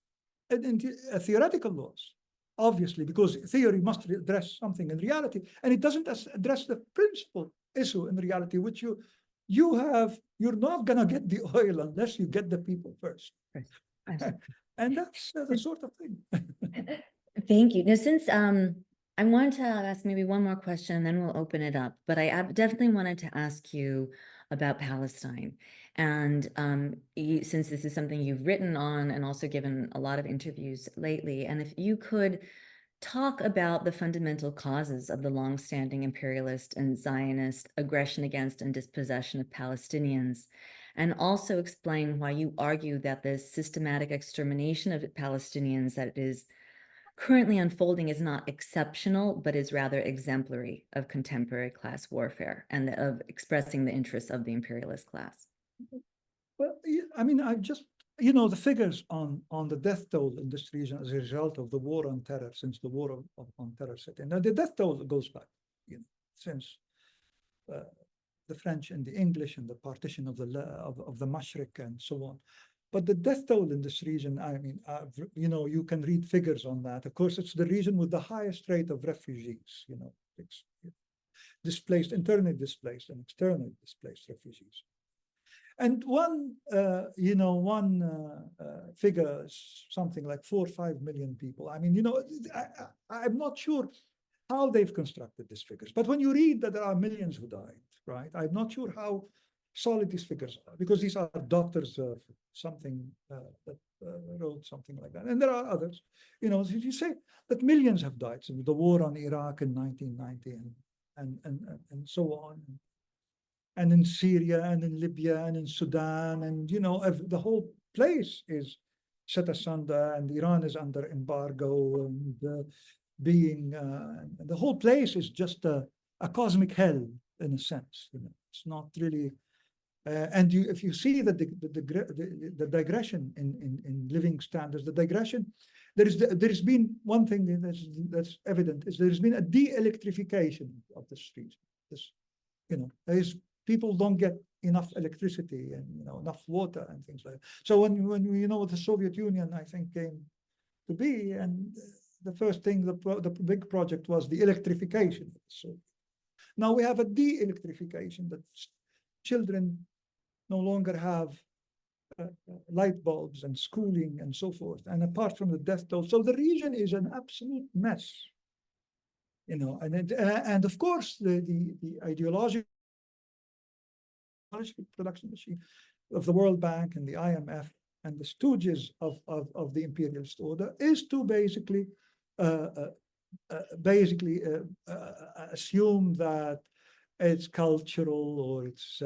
a theoretical loss, obviously, because theory must address something in reality, and it doesn't address the principal issue in reality, which you're not going to get the oil unless you get the people first. And that's the sort of thing. Thank you. Now, since I wanted to ask maybe one more question, and then we'll open it up. But I definitely wanted to ask you about Palestine. And since this is something you've written on and also given a lot of interviews lately, and if you could talk about the fundamental causes of the longstanding imperialist and Zionist aggression against and dispossession of Palestinians, and also explain why you argue that the systematic extermination of Palestinians that is currently unfolding is not exceptional, but is rather exemplary of contemporary class warfare and of expressing the interests of the imperialist class. Well, I mean, I've just, the figures on the death toll in this region as a result of the war on terror, since the war on terror set in. Now, the death toll goes back, since the French and the English and the partition of the Mashriq and so on. But the death toll in this region, I mean, you can read figures on that. Of course, it's the region with the highest rate of refugees, displaced, internally displaced and externally displaced refugees. And one figure is something like 4 or 5 million people. I mean, I'm not sure how they've constructed these figures, but when you read that there are millions who died, right? I'm not sure how solid these figures are, because these are doctors of something that wrote something like that. And there are others, if you say that millions have died, so the war on Iraq in 1990 and so on, and in Syria and in Libya and in Sudan, and the whole place is set asunder, and Iran is under embargo, and the whole place is just a cosmic hell in a sense. It's not really. And if you see the digression in living standards, the digression, there's been one thing that's evident, is there's been a de-electrification of the streets. People don't get enough electricity and enough water and things like that. So when the Soviet Union, I think, came to be, and the first thing, the big project was the electrification. So now we have a de-electrification, that children no longer have light bulbs and schooling and so forth. And apart from the death toll, so the region is an absolute mess. And of course the ideological production machine of the World Bank and the IMF and the stooges of the imperialist order is to basically assume that it's cultural, or it's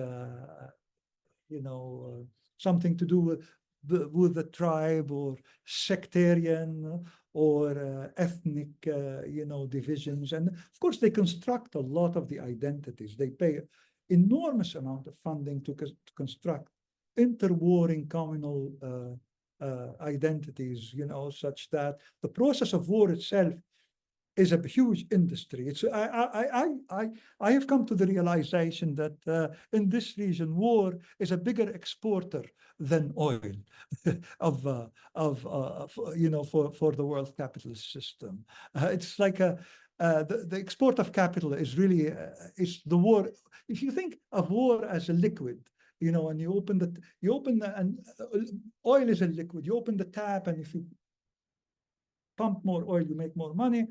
something to do with the tribe, or sectarian, or ethnic divisions. And of course they construct a lot of the identities. They pay enormous amount of funding to construct interwarring communal identities, such that the process of war itself is a huge industry. It's I have come to the realization that in this region, war is a bigger exporter than oil for the world capitalist system. It's like the export of capital is really is the war. If you think of war as a liquid, and you open and oil is a liquid. You open the tap, and if you pump more oil, you make more money.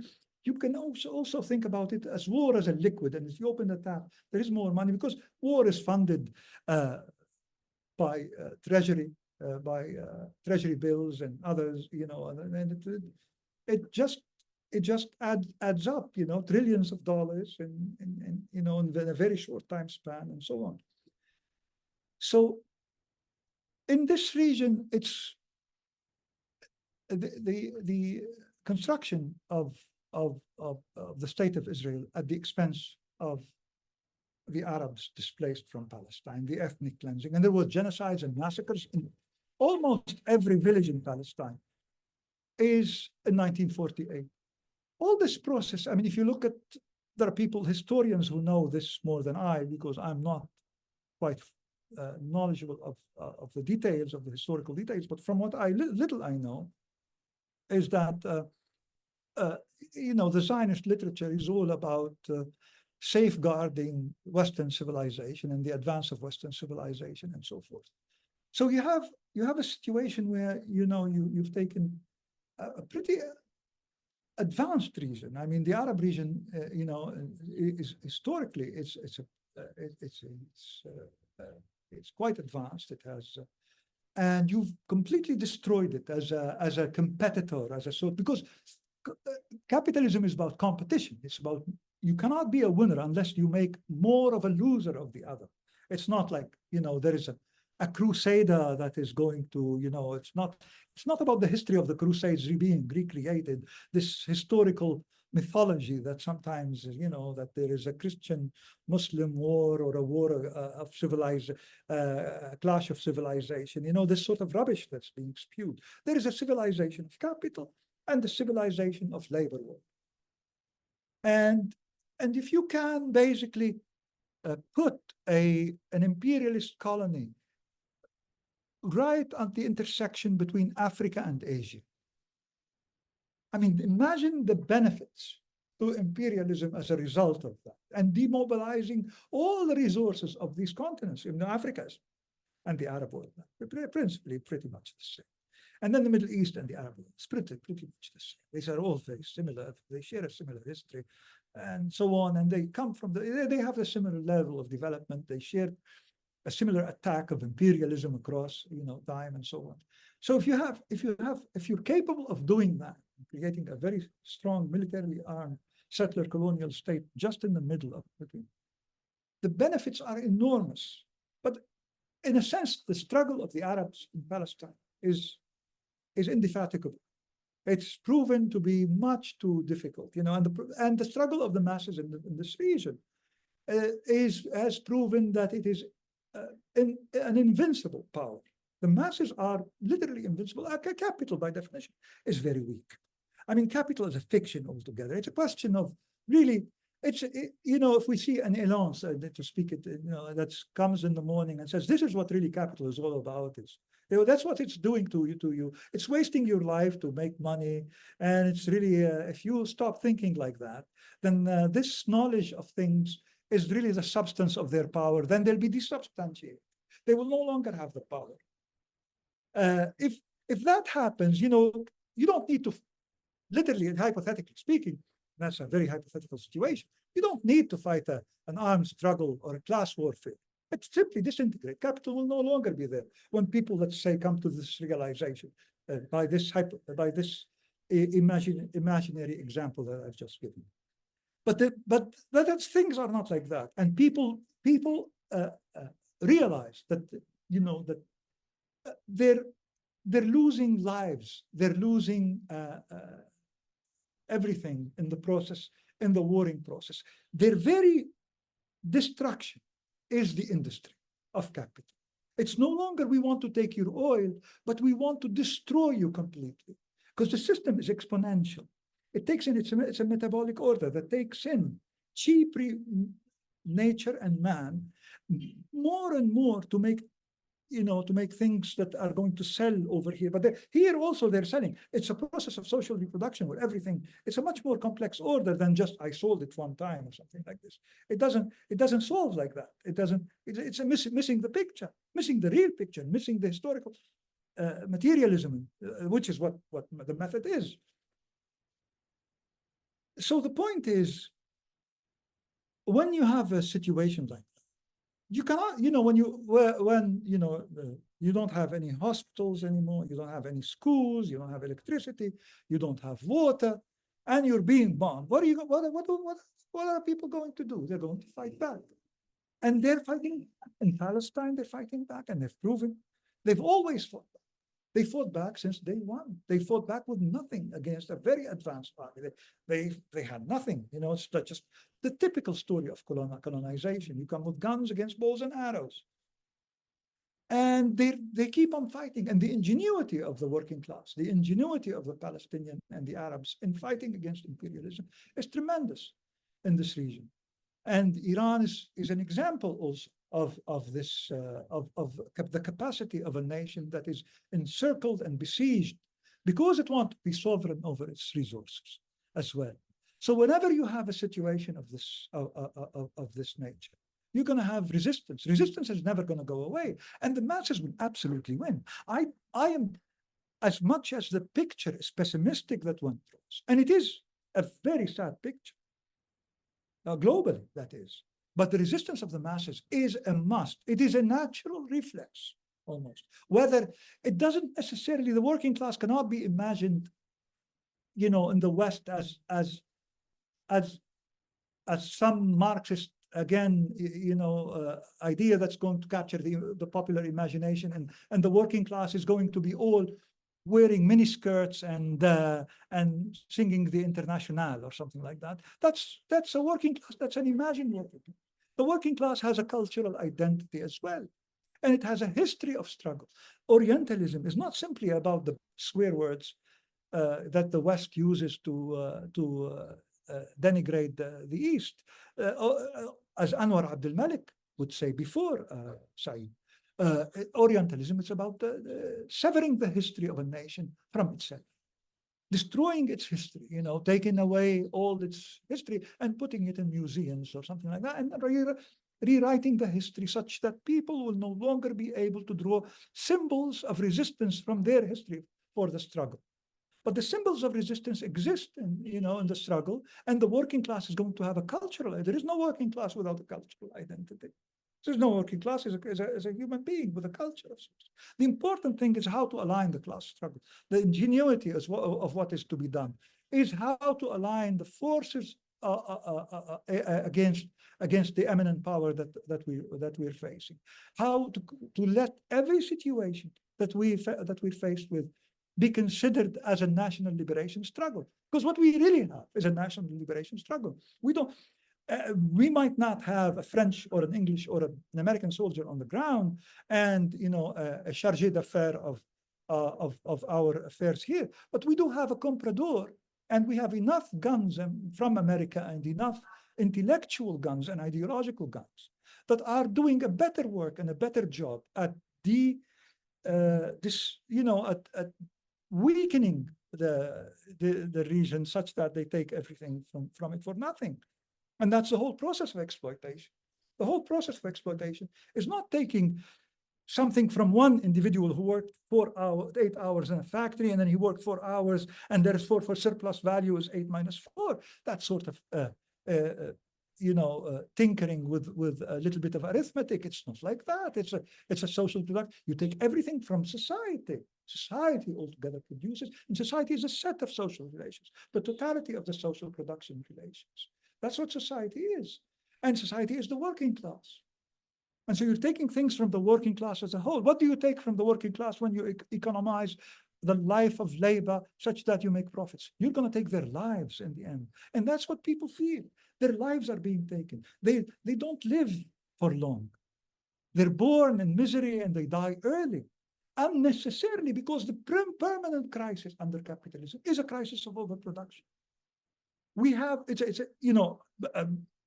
You can also think about it as war as a liquid, and if you open the tap, there is more money, because war is funded by treasury bills and others, and it just adds up, trillions of dollars in a very short time span, and so on. So in this region, it's the construction of the state of Israel at the expense of the Arabs displaced from Palestine, the ethnic cleansing. And there were genocides and massacres in almost every village in Palestine is in 1948. All this process, I mean, if you look at, there are historians who know this more than I, because I'm not quite knowledgeable of the details, of the historical details, but from what little I know, is that the Zionist literature is all about safeguarding Western civilization and the advance of Western civilization and so forth. So you have a situation where you've taken a pretty advanced region. I mean, the Arab region, is historically it's quite advanced. It has, and you've completely destroyed it as a competitor, as a sort, because capitalism is about competition. It's about, you cannot be a winner unless you make more of a loser of the other. It's not like, there is a crusader that is going to, it's not about the history of the Crusades being recreated, this historical mythology that sometimes, that there is a Christian-Muslim war or a war of a clash of civilization, this sort of rubbish that's being spewed. There is a civilization of capital and the civilization of labor work. And if you can basically put an imperialist colony right at the intersection between Africa and Asia, I mean, imagine the benefits to imperialism as a result of that, and demobilizing all the resources of these continents, Africa and the Arab world, principally pretty much the same. And then the Middle East and the Arab world, it's pretty much the same. These are all very similar. They share a similar history and so on. And they come from they have a similar level of development. They share a similar attack of imperialism across, time and so on. So if you're capable of doing that, creating a very strong militarily armed settler colonial state just in the middle of it, the benefits are enormous. But in a sense, the struggle of the Arabs in Palestine is indefatigable. It's proven to be much too difficult, and the struggle of the masses in this region has proven that it is an invincible power. The masses are literally invincible. Capital, by definition, is very weak. I mean, capital is a fiction altogether. It's a question of really, if we see an Elan, to speak it, that comes in the morning and says, this is what really capital is all about, that's what it's doing to you. It's wasting your life to make money. And it's really, if you stop thinking like that, then this knowledge of things is really the substance of their power. Then they'll be desubstantiated. They will no longer have the power. If that happens, you don't need to, literally and hypothetically speaking, that's a very hypothetical situation. You don't need to fight an armed struggle or a class warfare. It's simply disintegrate. Capital will no longer be there when people, let's say, come to this realization by this imaginary example that I've just given. But things are not like that, and people realize that that they're losing lives, they're losing everything in the process, in the warring process. Their very destruction is the industry of capital. It's no longer we want to take your oil, but we want to destroy you completely, because the system is exponential. It takes in, it's a metabolic order that takes in cheap nature and man more and more to make things that are going to sell over here. But here also they're selling. It's a process of social reproduction where everything, it's a much more complex order than just I sold it one time or something like this. It doesn't solve like that. It's missing the picture, missing the real picture, missing the historical materialism, which is what the method is. So the point is, when you have a situation like that, you cannot, when you don't have any hospitals anymore, you don't have any schools, you don't have electricity, you don't have water, and you're being bombed. What are people going to do? They're going to fight back. And they're fighting in Palestine, they're fighting back, and they've proven they've always fought back. They fought back since day one. They fought back with nothing against a very advanced army. They had nothing. It's just the typical story of colonization. You come with guns against bows and arrows. And they keep on fighting. And the ingenuity of the working class, the ingenuity of the Palestinian and the Arabs in fighting against imperialism is tremendous in this region. And Iran is an example also of this of the capacity of a nation that is encircled and besieged because it wants to be sovereign over its resources as well. So whenever you have a situation of this nature, you're going to have resistance. Resistance is never going to go away, and the masses will absolutely win. I am, as much as the picture is pessimistic that one draws, and it is a very sad picture, globally, that is. But the resistance of the masses is a must. It is a natural reflex, almost. Whether it doesn't necessarily, the working class cannot be imagined, in the West as some Marxist, again, idea that's going to capture the popular imagination, and the working class is going to be all wearing miniskirts and singing the Internationale or something like that. That's a working class. That's an imagined working class. The working class has a cultural identity as well, and it has a history of struggle. Orientalism is not simply about the swear words that the West uses to denigrate the East, as Anwar Abdul Malik would say before Said. Orientalism is about severing the history of a nation from itself, destroying its history, taking away all its history and putting it in museums or something like that, and rewriting the history such that people will no longer be able to draw symbols of resistance from their history for the struggle. But the symbols of resistance exist in the struggle, and the working class is going to have a cultural. There is no working class without a cultural identity. There's no working class as a human being with a culture of sorts. The important thing is how to align the class struggle. The ingenuity of what is to be done is how to align the forces against the eminent power that we're facing. How to let every situation that we're faced with be considered as a national liberation struggle. Because what we really have is a national liberation struggle. We might not have a French or an English or an American soldier on the ground and a chargé d'affaires of our affairs here, but we do have a comprador, and we have enough guns from America and enough intellectual guns and ideological guns that are doing a better work and a better job at at weakening the region such that they take everything from it for nothing. And that's the whole process of exploitation. The whole process of exploitation is not taking something from one individual who worked 8 hours in a factory, and then he worked 4 hours, and therefore for surplus value is 8 minus 4. That sort of tinkering with a little bit of arithmetic. It's not like that. It's a social product. You take everything from society. Society altogether produces, and society is a set of social relations, the totality of the social production relations. That's what society is. And society is the working class. And so you're taking things from the working class as a whole. What do you take from the working class when you economize the life of labor such that you make profits? You're going to take their lives in the end. And that's what people feel. Their lives are being taken. They don't live for long. They're born in misery and they die early, unnecessarily, because the permanent crisis under capitalism is a crisis of overproduction. We have,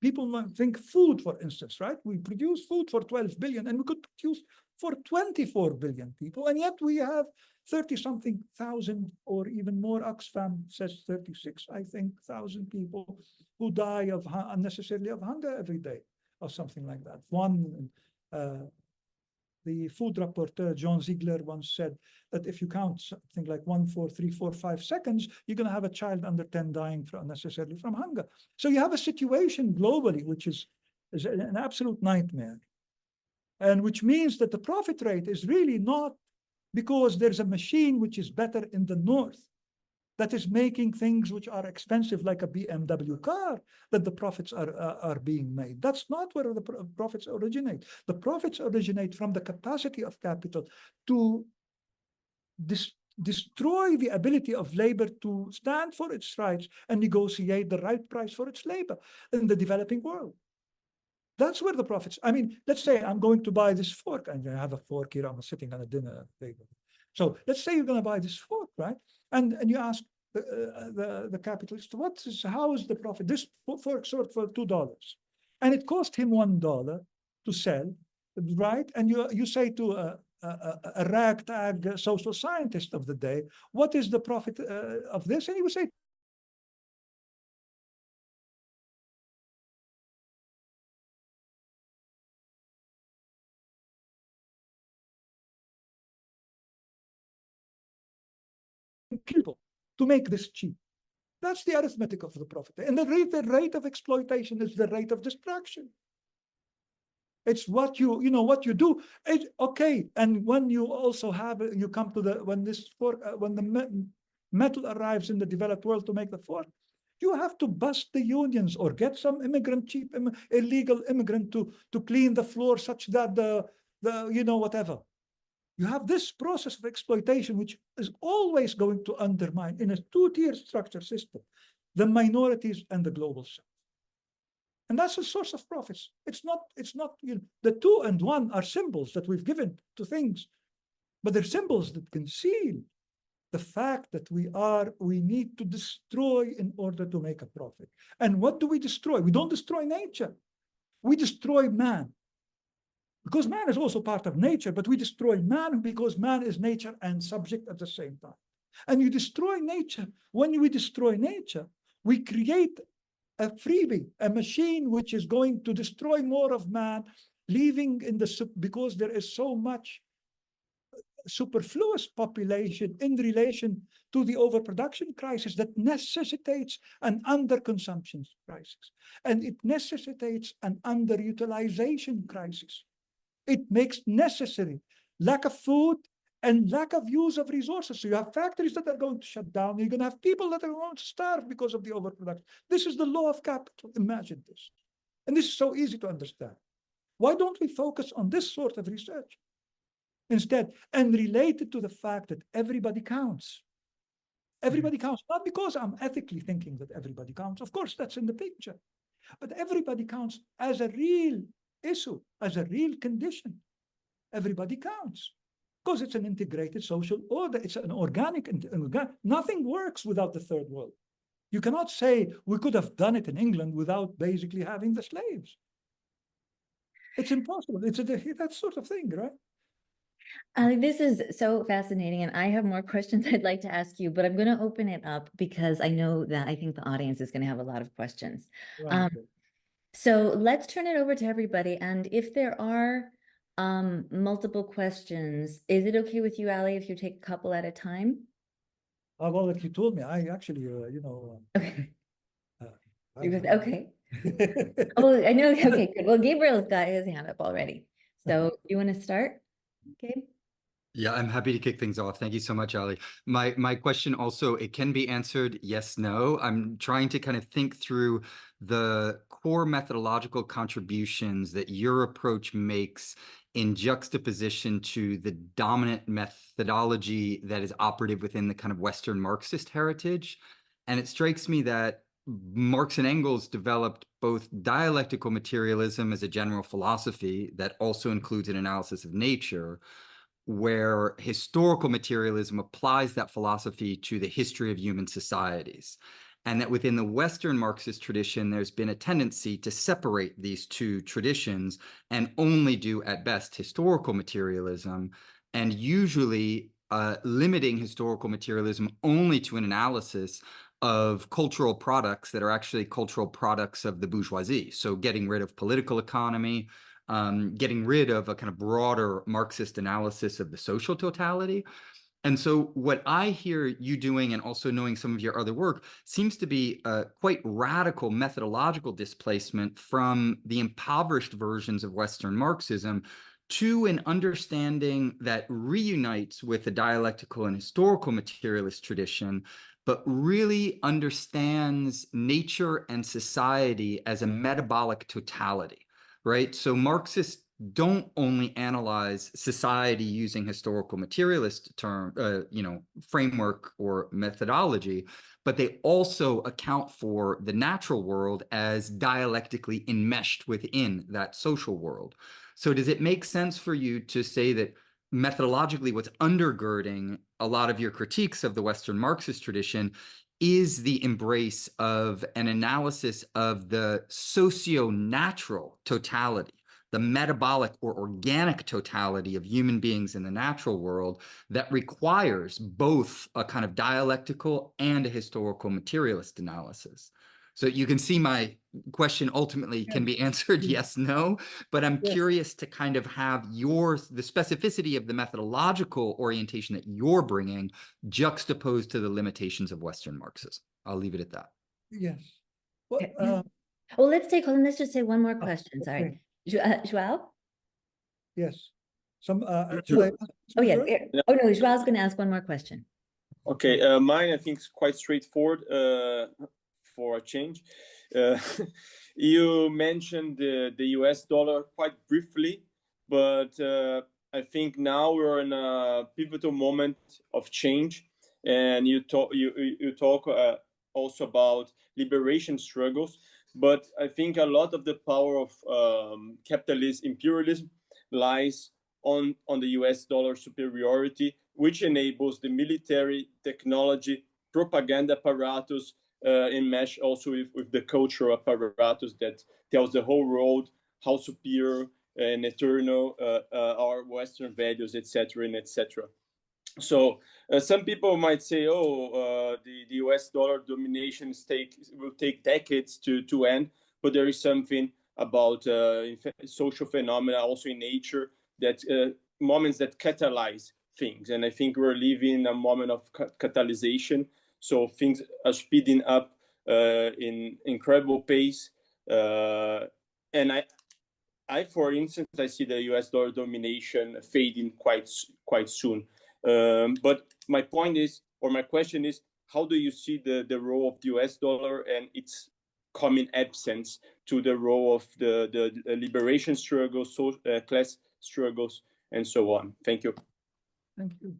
people think food, for instance, right? We produce food for 12 billion and we could produce for 24 billion people. And yet we have 30-something thousand or even more. Oxfam says 36, I think, thousand people who die unnecessarily of hunger every day or something like that. The food rapporteur, John Ziegler, once said that if you count something like 1, 4, 3, 4, 5 seconds, you're going to have a child under 10 dying unnecessarily from hunger. So you have a situation globally which is an absolute nightmare. And which means that the profit rate is really not because there's a machine which is better in the north that is making things which are expensive, like a BMW car, that the profits are being made. That's not where the profits originate. The profits originate from the capacity of capital to destroy the ability of labor to stand for its rights and negotiate the right price for its labor in the developing world. That's where the profits. I mean, let's say I'm going to buy this fork, and I have a fork here. I'm sitting on a dinner table. So let's say you're going to buy this fork, right? And you ask the capitalist, how is the profit? This fork sold for $2, and it cost him $1 to sell, right? And you say to a ragtag social scientist of the day, what is the profit of this? And he would say, people to make this cheap. That's the arithmetic of the profit. And the rate of exploitation is the rate of destruction. It's what what you do. Okay, and when you also have you come to the when the metal arrives in the developed world to make the fork, you have to bust the unions or get some cheap illegal immigrant to clean the floor such that the whatever. You have this process of exploitation, which is always going to undermine in a two-tier structure system the minorities and the global south. And that's a source of profits. It's not the 2 and 1 are symbols that we've given to things, but they're symbols that conceal the fact that we need to destroy in order to make a profit. And what do we destroy? We don't destroy nature. We destroy man. Because man is also part of nature, but we destroy man because man is nature and subject at the same time. And you destroy nature. When we destroy nature, we create a freebie, a machine which is going to destroy more of man, leaving because there is so much superfluous population in relation to the overproduction crisis that necessitates an underconsumption crisis. And it necessitates an underutilization crisis. It makes necessary lack of food and lack of use of resources. So you have factories that are going to shut down. You're going to have people that are going to starve because of the overproduction. This is the law of capital. Imagine this. And this is so easy to understand. Why don't we focus on this sort of research instead and relate it to the fact that everybody counts? Everybody counts, not because I'm ethically thinking that everybody counts. Of course, that's in the picture. But everybody counts as a real issue, as a real condition. Everybody counts because it's an integrated social order. It's an organic. Nothing works without the third world. You cannot say we could have done it in England without basically having the slaves. It's impossible. It's that sort of thing, right? This is so fascinating, and I have more questions I'd like to ask you, but I'm going to open it up because I know that I think the audience is going to have a lot of questions. Right. So let's turn it over to everybody. And if there are multiple questions, is it okay with you, Ali, if you take a couple at a time? Well, like you told me, I actually, Okay. I, Okay. Oh, I know. Okay, good. Well, Gabriel's got his hand up already. So you want to start, Gabe? Yeah, I'm happy to kick things off. Thank you so much, Ali. My question also, it can be answered yes, no. I'm trying to kind of think through the core methodological contributions that your approach makes in juxtaposition to the dominant methodology that is operative within the kind of Western Marxist heritage. And it strikes me that Marx and Engels developed both dialectical materialism as a general philosophy that also includes an analysis of nature, where historical materialism applies that philosophy to the history of human societies. And that within the Western Marxist tradition, there's been a tendency to separate these two traditions and only do, at best, historical materialism, and usually limiting historical materialism only to an analysis of cultural products that are actually cultural products of the bourgeoisie. So getting rid of political economy, getting rid of a kind of broader Marxist analysis of the social totality. And so what I hear you doing, and also knowing some of your other work, seems to be a quite radical methodological displacement from the impoverished versions of Western Marxism to an understanding that reunites with the dialectical and historical materialist tradition, but really understands nature and society as a metabolic totality, right? So Marxists don't only analyze society using historical materialist framework or methodology, but they also account for the natural world as dialectically enmeshed within that social world. So does it make sense for you to say that methodologically what's undergirding a lot of your critiques of the Western Marxist tradition is the embrace of an analysis of the socio-natural totality the metabolic or organic totality of human beings in the natural world that requires both a kind of dialectical and a historical materialist analysis. So you can see my question ultimately can be answered yes, no, but I'm curious to kind of have the specificity of the methodological orientation that you're bringing juxtaposed to the limitations of Western Marxism. I'll leave it at that. Yes. Well, Okay. Well, let's just say one more question. Sorry. Joao? yes. Some, Sure. Oh, yes. Yeah. Oh, no, Joao's going to ask one more question. Okay, mine I think is quite straightforward for a change. You mentioned the US dollar quite briefly, but I think now we're in a pivotal moment of change, and you talk also about liberation struggles. But I think a lot of the power of capitalist imperialism lies on the US dollar superiority, which enables the military, technology, propaganda apparatus enmesh also with the cultural apparatus that tells the whole world how superior and eternal our Western values, etc., and etc. So some people might say, oh, the US dollar domination will take decades to end, but there is something about social phenomena also in nature that moments that catalyze things. And I think we're living in a moment of catalyzation. So things are speeding up in incredible pace. And for instance, I see the US dollar domination fading quite soon. But my point is, or my question is, how do you see the role of the US dollar and its coming absence to the role of the liberation struggles, class struggles, and so on? Thank you. Thank you.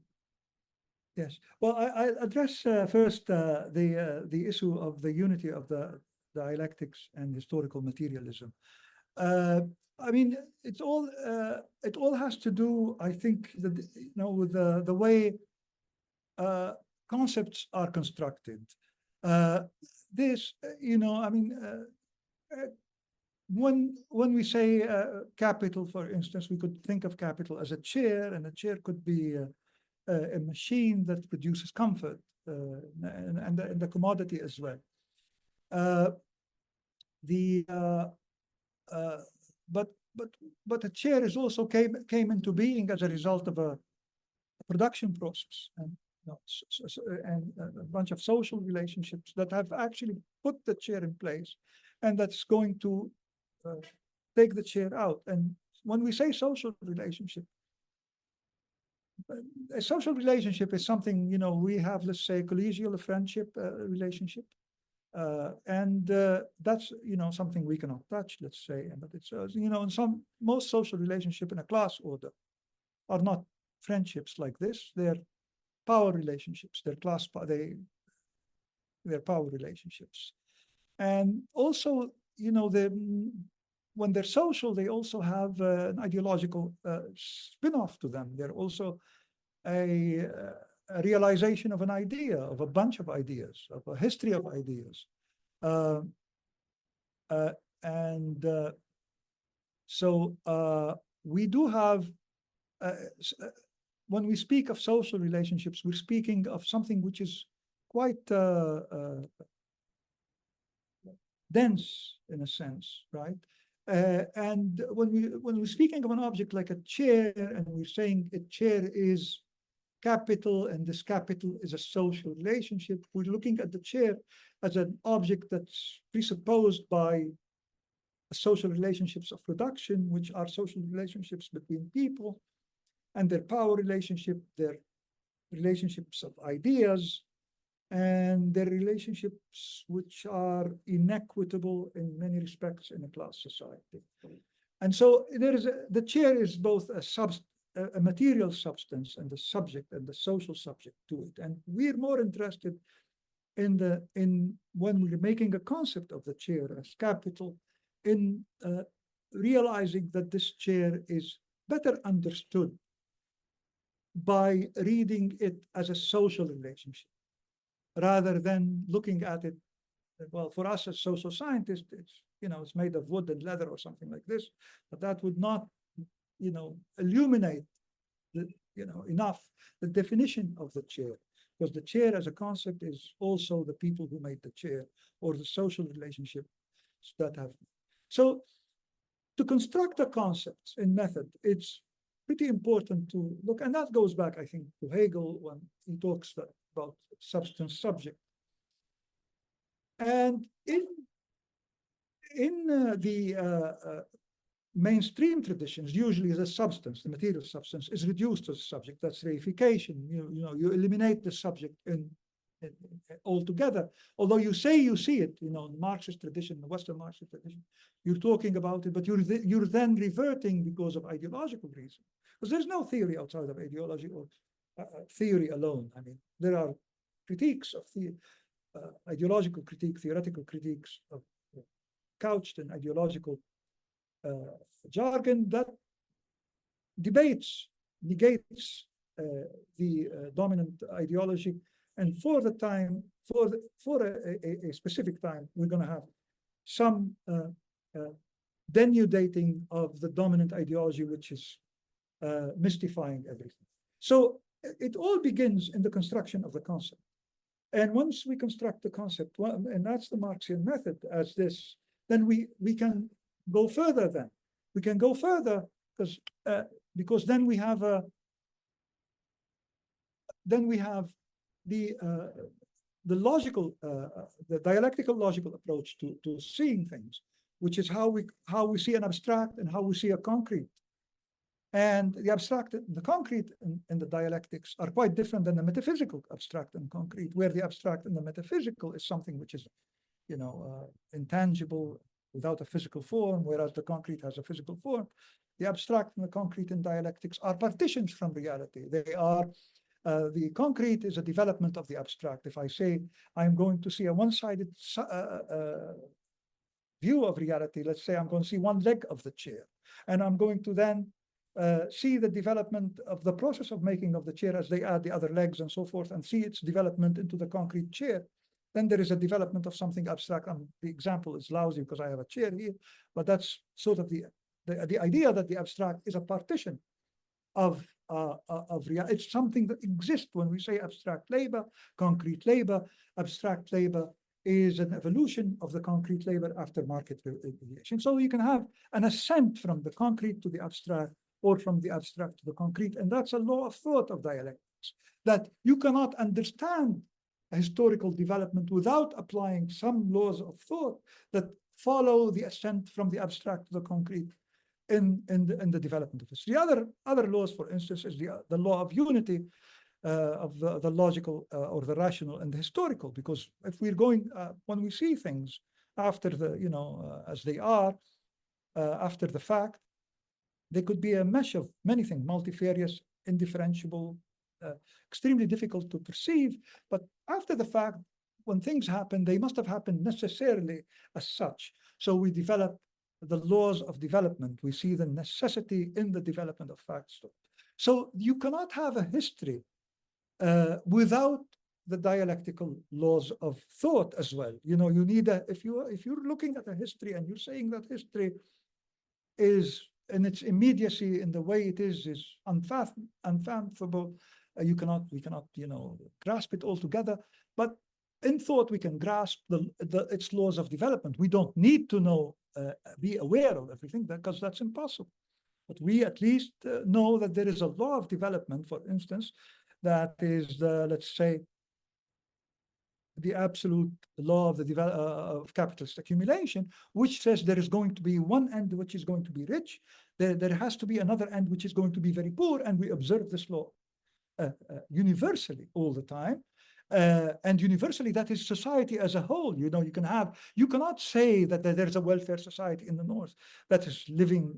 Yes. Well, I address first the issue of the unity of the dialectics and historical materialism. I mean, it all has to do, I think, with the way concepts are constructed. I mean, when we say capital, for instance, we could think of capital as a chair, and a chair could be a machine that produces comfort, and the commodity as well. But a chair is also came into being as a result of a production process, and a bunch of social relationships that have actually put the chair in place, and that's going to take the chair out. And when we say social relationship, a social relationship is something, we have, let's say, collegial, a friendship relationship. And that's, something we cannot touch, let's say. But it's, most social relationships in a class order are not friendships like this. They're power relationships. They're they're power relationships. And also, when they're social, they also have an ideological spin-off to them. They're also a realization of an idea, of a bunch of ideas, of a history of ideas. So we do have, when we speak of social relationships, we're speaking of something which is quite dense in a sense, right? And when we're speaking of an object like a chair, and we're saying a chair is capital, and this capital is a social relationship, we're looking at the chair as an object that's presupposed by social relationships of production, which are social relationships between people, and their power relationship, their relationships of ideas, and their relationships which are inequitable in many respects in a class society. And so the chair is both a material substance and the subject and the social subject to it. And we're more interested in when we're making a concept of the chair as capital, in realizing that this chair is better understood by reading it as a social relationship, rather than looking at it well, for us as social scientists, it's, it's made of wood and leather or something like this, but that would not, illuminate enough the definition of the chair, because the chair as a concept is also the people who made the chair, or the social relationships that have. So to construct the concepts in method, it's pretty important to look, and that goes back, I think, to Hegel when he talks about substance subject. And in the mainstream traditions, usually the substance, the material substance, is reduced as a subject. That's reification. You eliminate the subject in altogether. Although you say you see it, in the Marxist tradition, the Western Marxist tradition, you're talking about it, but you're then reverting because of ideological reasons. Because there's no theory outside of ideology or theory alone. I mean, there are critiques of the ideological critique, theoretical critiques of couched in ideological jargon that negates the dominant ideology. And for the time, for a specific time, we're going to have some denudating of the dominant ideology, which is mystifying everything. So it all begins in the construction of the concept. And once we construct the concept, well, and that's the Marxian method as this, then we can go further then. We can go further because then we have the logical, the dialectical logical approach to seeing things, which is how we see an abstract and how we see a concrete. And the abstract and the concrete in the dialectics are quite different than the metaphysical abstract and concrete, where the abstract and the metaphysical is something which is, intangible without a physical form, whereas the concrete has a physical form. The abstract and the concrete in dialectics are partitions from reality. They are, the concrete is a development of the abstract. If I say I'm going to see a one-sided view of reality, let's say I'm going to see one leg of the chair, and I'm going to then see the development of the process of making of the chair as they add the other legs and so forth, and see its development into the concrete chair. Then there is a development of something abstract. The example is lousy because I have a chair here, but that's sort of the idea that the abstract is a partition of reality. It's something that exists when we say abstract labor, concrete labor. Abstract labor is an evolution of the concrete labor after market regulation. So you can have an ascent from the concrete to the abstract, or from the abstract to the concrete. And that's a law of thought of dialectics, that you cannot understand a historical development without applying some laws of thought that follow the ascent from the abstract to the concrete in the development of history. Other laws, for instance, is the law of unity of the logical or the rational and the historical, because if we're going, when we see things after the, as they are, after the fact, they could be a mesh of many things, multifarious, indifferentiable, extremely difficult to perceive. But after the fact, when things happen, they must have happened necessarily as such. So we develop the laws of development. We see the necessity in the development of facts. So you cannot have a history without the dialectical laws of thought as well. You need if you're looking at a history and you're saying that history is in its immediacy, in the way it is unfathomable. We cannot, grasp it all together. But in thought, we can grasp its laws of development. We don't need to be aware of everything, because that's impossible. But we at least know that there is a law of development, for instance, that is let's say, the absolute law of of capitalist accumulation, which says there is going to be one end which is going to be rich, there has to be another end which is going to be very poor, and we observe this law universally all the time. And universally, that is society as a whole. You cannot say that there's a welfare society in the North that is living,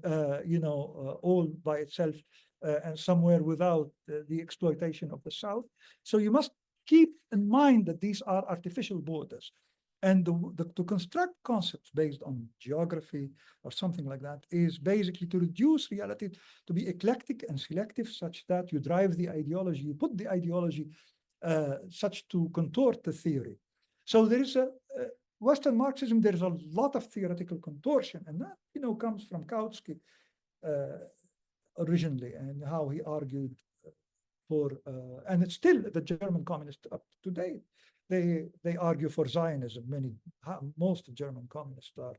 all by itself and somewhere without the exploitation of the South. So you must keep in mind that these are artificial borders. And to construct concepts based on geography or something like that is basically to reduce reality to be eclectic and selective, such that you drive the ideology, you put the ideology such to contort the theory. So there is Western Marxism, there's a lot of theoretical contortion, and that, comes from Kautsky originally, and how he argued and it's still the German communists up to date. They argue for Zionism. Most German communists are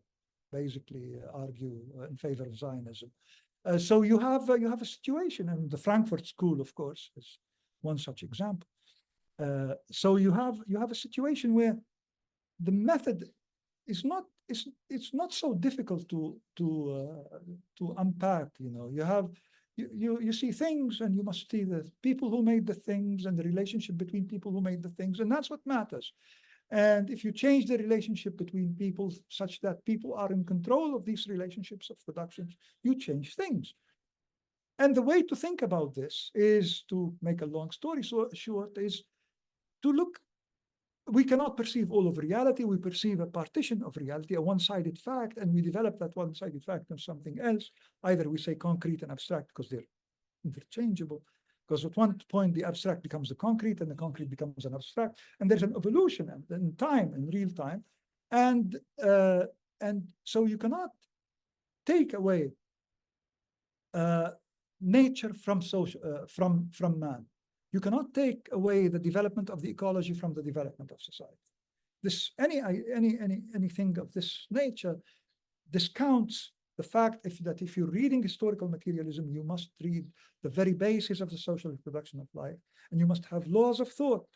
basically argue in favor of Zionism. So you have a situation, and the Frankfurt School, of course, is one such example. So you have a situation where the method is not it's not so difficult to unpack. You see things, and you must see the people who made the things and the relationship between people who made the things, and that's what matters. And if you change the relationship between people such that people are in control of these relationships of production, you change things. And the way to think about this is, to make a long story short, is to look. We cannot perceive all of reality. We perceive a partition of reality, a one-sided fact, and we develop that one-sided fact into something else. Either we say concrete and abstract because they're interchangeable, because at one point the abstract becomes the concrete and the concrete becomes an abstract, and there's an evolution in time, in real time. And so you cannot take away nature from from man. You cannot take away the development of the ecology from the development of society. Anything of this nature discounts the fact that if you're reading historical materialism, you must read the very basis of the social reproduction of life, and you must have laws of thought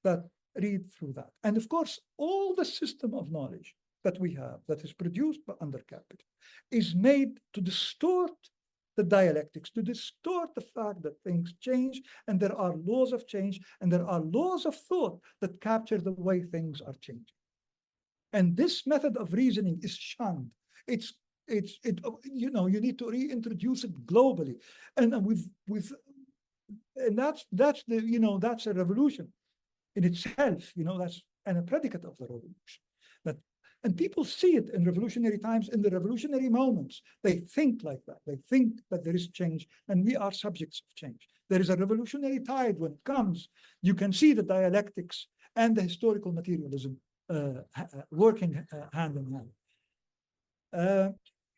that read through that. And of course, all the system of knowledge that we have, that is produced under capital, is made to distort the dialectics, to distort the fact that things change, and there are laws of change, and there are laws of thought that capture the way things are changing. And this method of reasoning is shunned. You need to reintroduce it globally, and that's a revolution in itself. That's a predicate of the revolution. And people see it in revolutionary times, in the revolutionary moments. They think like that. They think that there is change, and we are subjects of change. There is a revolutionary tide when it comes. You can see the dialectics and the historical materialism working hand in hand.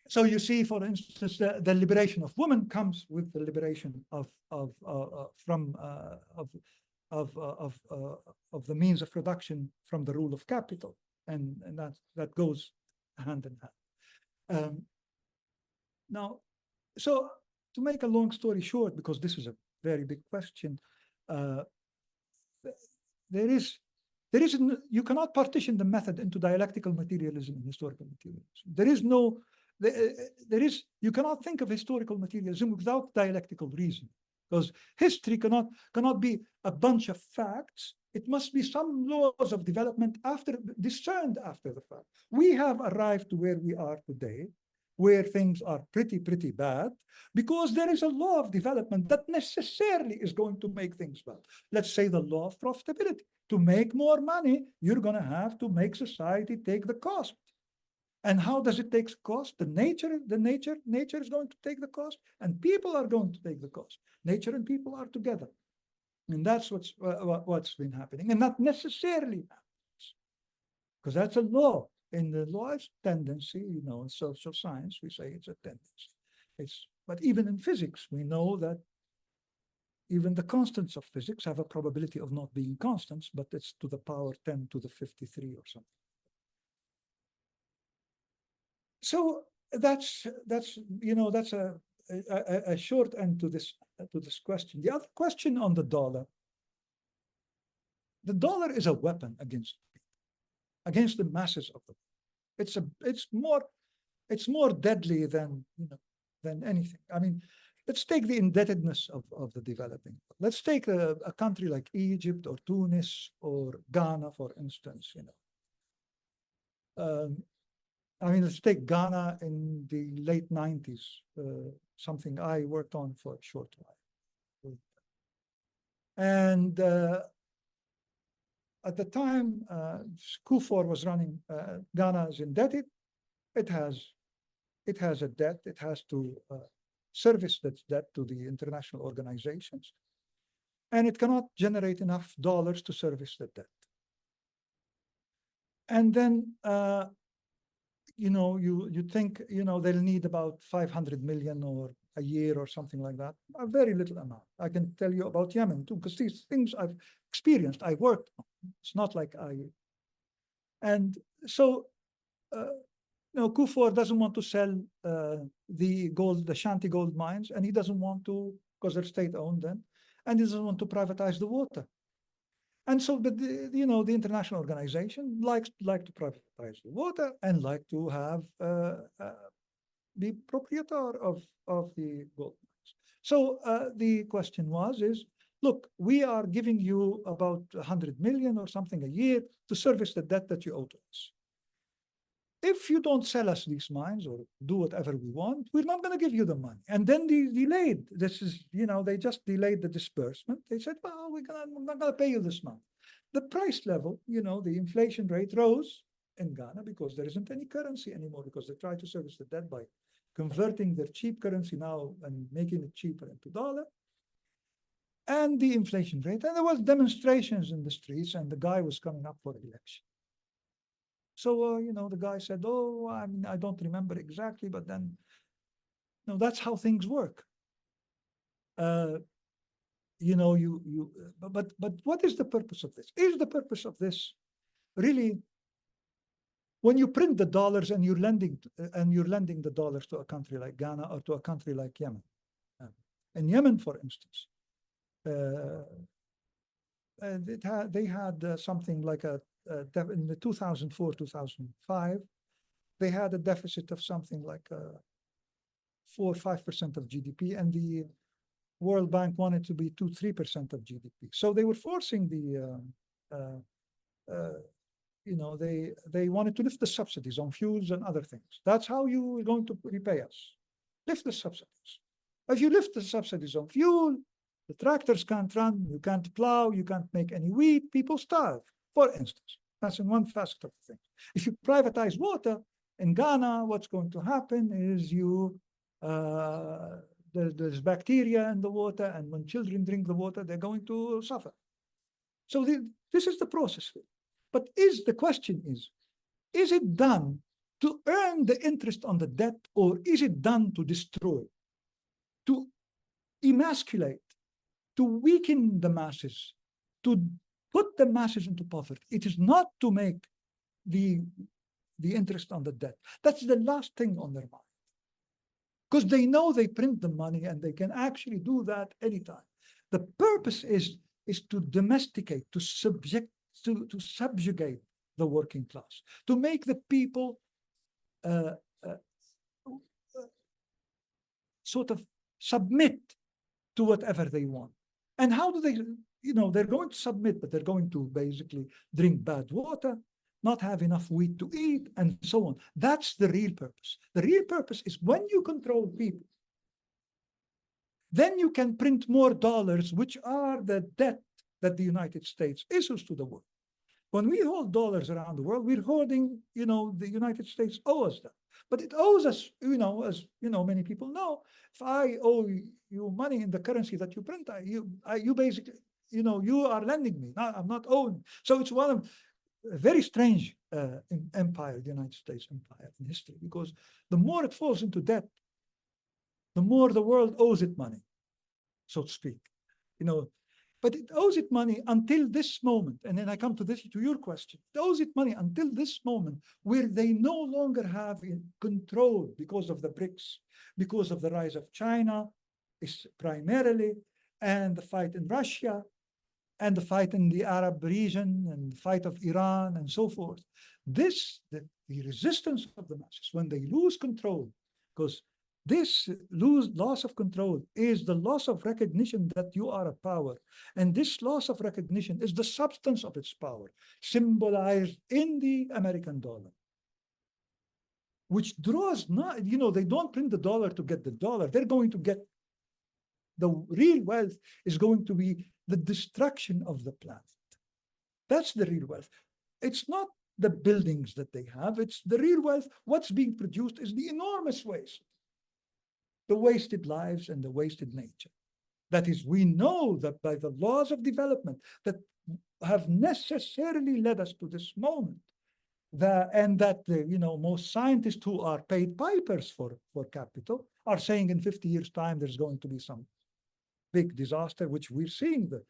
So you see, for instance, the liberation of women comes with the liberation of the means of production from the rule of capital. And that goes hand in hand. Now, so to make a long story short, because this is a very big question, you cannot partition the method into dialectical materialism and historical materialism. You cannot think of historical materialism without dialectical reason, because history cannot be a bunch of facts. It must be some laws of development discerned after the fact. We have arrived to where we are today, where things are pretty bad, because there is a law of development that necessarily is going to make things bad. Let's say the law of profitability. To make more money, you're going to have to make society take the cost. And how does it take cost? Nature is going to take the cost, and people are going to take the cost. Nature and people are together. And that's what's been happening. And not necessarily happens, because that's a law. In the law, it's tendency, in social science, we say it's a tendency. But even in physics, we know that even the constants of physics have a probability of not being constants, but it's to the power 10 to the 53 or something. So that's a short end to this question. The other question on the dollar is a weapon against the masses of the world. It's more deadly than anything. I mean, let's take the indebtedness of the developing world. Let's take a country like Egypt or Tunis or Ghana, for instance. Let's take Ghana in the late 90s, something I worked on for a short while. And at the time, Kufuor was running, Ghana is indebted. It has a debt. It has to service that debt to the international organizations. And it cannot generate enough dollars to service the debt. And then, you think, they'll need about 500 million or a year or something like that. A very little amount. I can tell you about Yemen too, because these things I've experienced, I worked on. It's not like and so, Kufuor doesn't want to sell the Shanti gold mines, and he doesn't want to, because they're state-owned then, and he doesn't want to privatize the water. And so, but the international organization like to privatize the water and like to have the proprietor of the gold mines. So the question is, look, we are giving you about 100 million or something a year to service the debt that you owe to us. If you don't sell us these mines or do whatever we want, we're not going to give you the money. And then they delayed. They just delayed the disbursement. They said, well, we're not going to pay you this month. The price level, the inflation rate rose in Ghana because there isn't any currency anymore, because they try to service the debt by converting their cheap currency now and making it cheaper into dollar. And the inflation rate, and there was demonstrations in the streets, and the guy was coming up for election. So, the guy said, oh, I don't remember exactly, but then, that's how things work. But what is the purpose of this? Is the purpose of this really, when you print the dollars and you're lending the dollars to a country like Ghana or to a country like Yemen? In Yemen, for instance, they had something like in the 2004-2005, they had a deficit of something like 4 or 5% of GDP, and the World Bank wanted to be 2-3% of GDP. So they were forcing they wanted to lift the subsidies on fuels and other things. That's how you are going to repay us. Lift the subsidies. If you lift the subsidies on fuel, the tractors can't run, you can't plow, you can't make any wheat, people starve, for instance. That's in one facet of the thing. If you privatize water in Ghana, what's going to happen is there's bacteria in the water, and when children drink the water, they're going to suffer. So this is the process. But the question is it done to earn the interest on the debt, or is it done to destroy, to emasculate, to weaken the masses, to put the masses into poverty? It is not to make the interest on the debt. That's the last thing on their mind, because they know they print the money and they can actually do that anytime. The purpose is to domesticate, to subjugate the working class, to make the people sort of submit to whatever they want. And how do they, they're going to submit, but they're going to basically drink bad water, not have enough wheat to eat, and so on. That's the real purpose. The real purpose is when you control people, then you can print more dollars, which are the debt that the United States issues to the world. When we hold dollars around the world, we're holding, the United States owes us that. But it owes us, as many people know, if I owe you money in the currency that you print, you basically, you are lending me. I'm not owing. So it's one of a very strange empire, the United States empire in history, because the more it falls into debt, the more the world owes it money, so to speak. But it owes it money until this moment. And then I come to your question. It owes it money until this moment, where they no longer have control because of the BRICS, because of the rise of China, is primarily, and the fight in Russia, and the fight in the Arab region, and the fight of Iran, and so forth. The resistance of the masses, when they lose control, because this loss of control is the loss of recognition that you are a power. And this loss of recognition is the substance of its power, symbolized in the American dollar, which draws not, they don't print the dollar to get the dollar. They're going to get the real wealth is going to be the destruction of the planet. That's the real wealth. It's not the buildings that they have. It's the real wealth. What's being produced is the enormous waste. The wasted lives and the wasted nature. That is, we know that by the laws of development that have necessarily led us to this moment, and that most scientists who are paid pipers for capital are saying in 50 years' time there's going to be some big disaster, which we're seeing the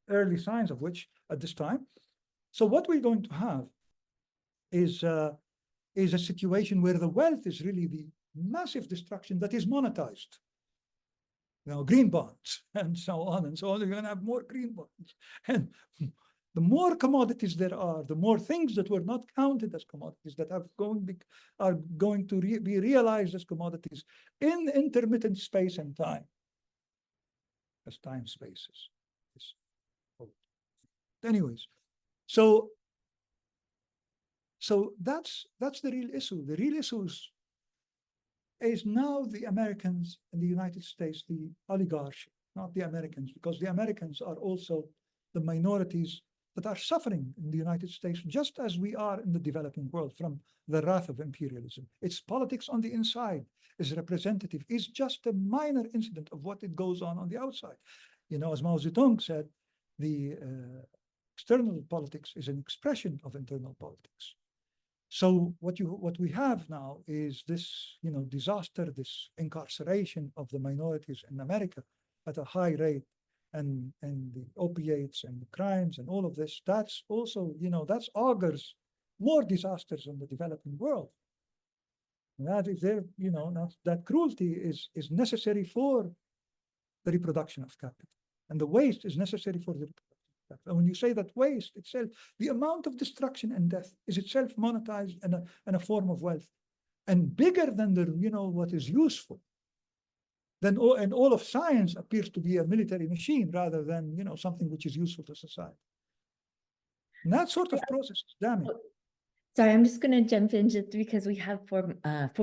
early signs of which at this time. So what we're going to have is a situation where the wealth is really the massive destruction that is monetized. Green bonds and so on and so on. You're going to have more green bonds. And the more commodities there are, the more things that were not counted as commodities that are going to be realized as commodities in intermittent space and time, as time spaces. Anyways, so that's the real issue. The real issue is now the Americans in the United States, the oligarchy, not the Americans, because the Americans are also the minorities that are suffering in the United States, just as we are in the developing world from the wrath of imperialism. Its politics on the inside is representative, is just a minor incident of what it goes on the outside. As Mao Zedong said, the external politics is an expression of internal politics. So what we have now is this, disaster, this incarceration of the minorities in America at a high rate, and the opiates and the crimes and all of this. That's also, that's augurs more disasters in the developing world. And that is there, that cruelty is necessary for the reproduction of capital, and the waste is necessary for the reproduction. And when you say that waste itself, the amount of destruction and death is itself monetized in a form of wealth, and bigger than the what is useful. Then and all of science appears to be a military machine rather than something which is useful to society. And that sort of process is damning. Sorry, I'm just going to jump in just because we have four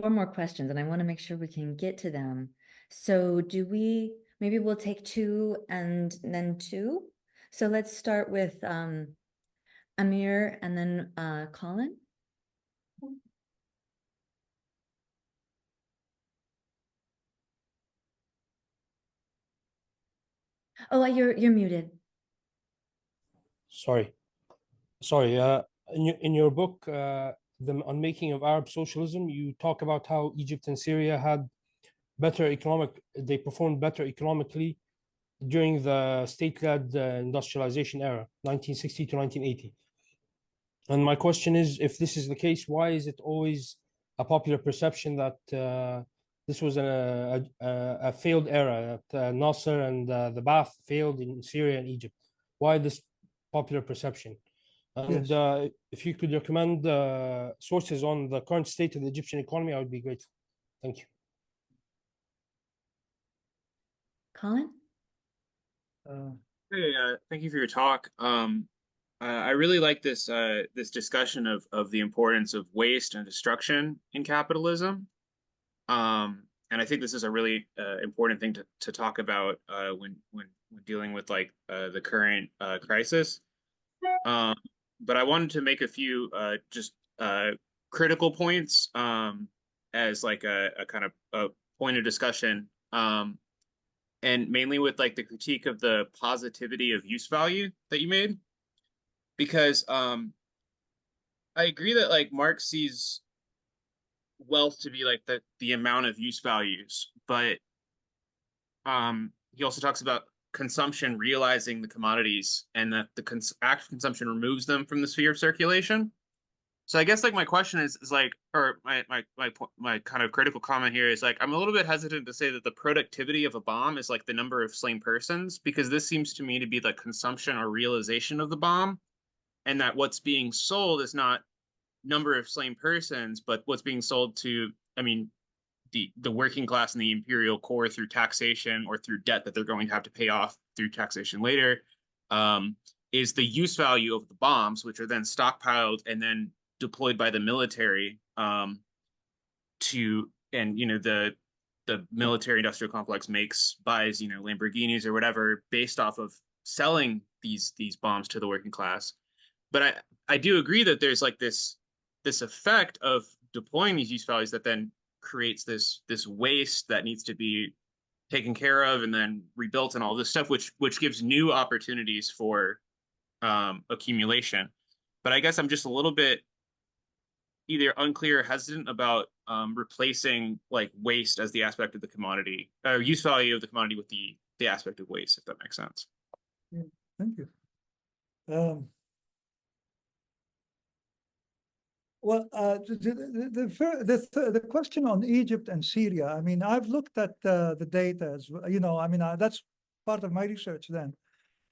more questions, and I want to make sure we can get to them. So maybe we'll take two and then two. So let's start with Amir and then Colin. Oh, you're muted. Sorry. In your book, The Unmaking of Arab Socialism, you talk about how Egypt and Syria had they performed better economically during the state-led industrialization era, 1960 to 1980. And my question is, if this is the case, why is it always a popular perception that this was a failed era, that Nasser and the Ba'ath failed in Syria and Egypt? Why this popular perception? And yes, if you could recommend sources on the current state of the Egyptian economy, I would be grateful. Thank you. Colin? Hey, thank you for your talk. I really like this this discussion of the importance of waste and destruction in capitalism. And I think this is a really important thing to talk about when dealing with the current crisis. But I wanted to make a few just critical points as like a kind of a point of discussion. And mainly with the critique of the positivity of use value that you made, because I agree that Marx sees wealth to be the amount of use values, but he also talks about consumption realizing the commodities, and that the active consumption removes them from the sphere of circulation. So I guess my question is or my kind of critical comment here is I'm a little bit hesitant to say that the productivity of a bomb is the number of slain persons, because this seems to me to be the consumption or realization of the bomb, and that what's being sold is not number of slain persons, but what's being sold to, the working class and the imperial core through taxation or through debt that they're going to have to pay off through taxation later, is the use value of the bombs, which are then stockpiled and then deployed by the military the military industrial complex buys Lamborghinis or whatever based off of selling these bombs to the working class. But I do agree that there's this effect of deploying these use values that then creates this waste that needs to be taken care of and then rebuilt and all this stuff, which gives new opportunities for accumulation. But I guess I'm just a little bit either unclear or hesitant about replacing like waste as the aspect of the commodity, or use value of the commodity with the aspect of waste, if that makes sense. Yeah, thank you. Well, the question on Egypt and Syria, I mean, I've looked at the data as well, you know, I mean, that's part of my research then,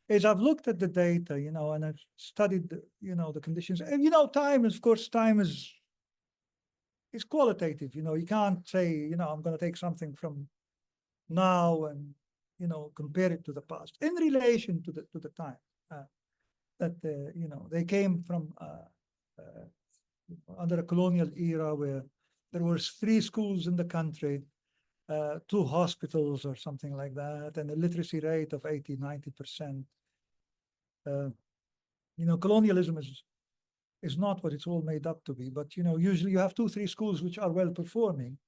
is I've looked at the data, you know, and I've studied, you know, the conditions. And, you know, time is, of course, time is qualitative, you know, you can't say, you know, I'm going to take something from now and, you know, compare it to the past in relation to the time that, you know, they came from under a colonial era where there were 3 schools in the country, 2 hospitals or something like that, and a literacy rate of 80, 90%. You know, colonialism is not what it's all made up to be, but, you know, usually you have 2, 3 schools which are well performing.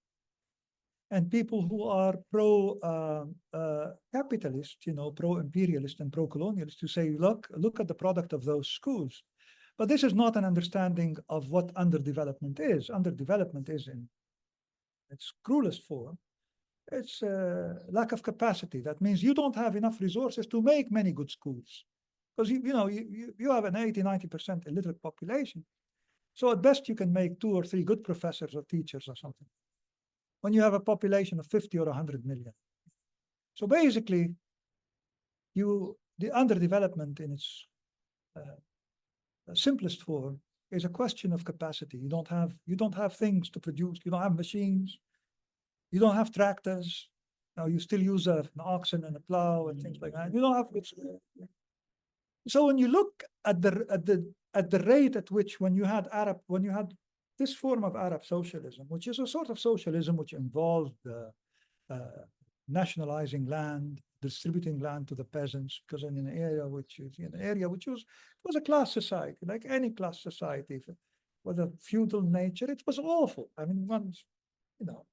And people who are pro-capitalist, you know, pro-imperialist and pro-colonialist, to say, look at the product of those schools. But this is not an understanding of what underdevelopment is. Underdevelopment is, in its cruelest form, it's lack of capacity. That means you don't have enough resources to make many good schools. Because, you know, you have an 80, 90% illiterate population. So at best you can make 2 or 3 good professors or teachers or something, when you have a population of 50 or 100 million. So basically, the underdevelopment in its simplest form is a question of capacity. You don't have things to produce. You don't have machines. You don't have tractors. Now you still use an oxen and a plow and things like that. You don't have. So when you look at the rate at which when you had this form of Arab socialism, which is a sort of socialism which involved nationalizing land, distributing land to the peasants, because in an area which was a class society, like any class society, with a feudal nature, it was awful. I mean, you know.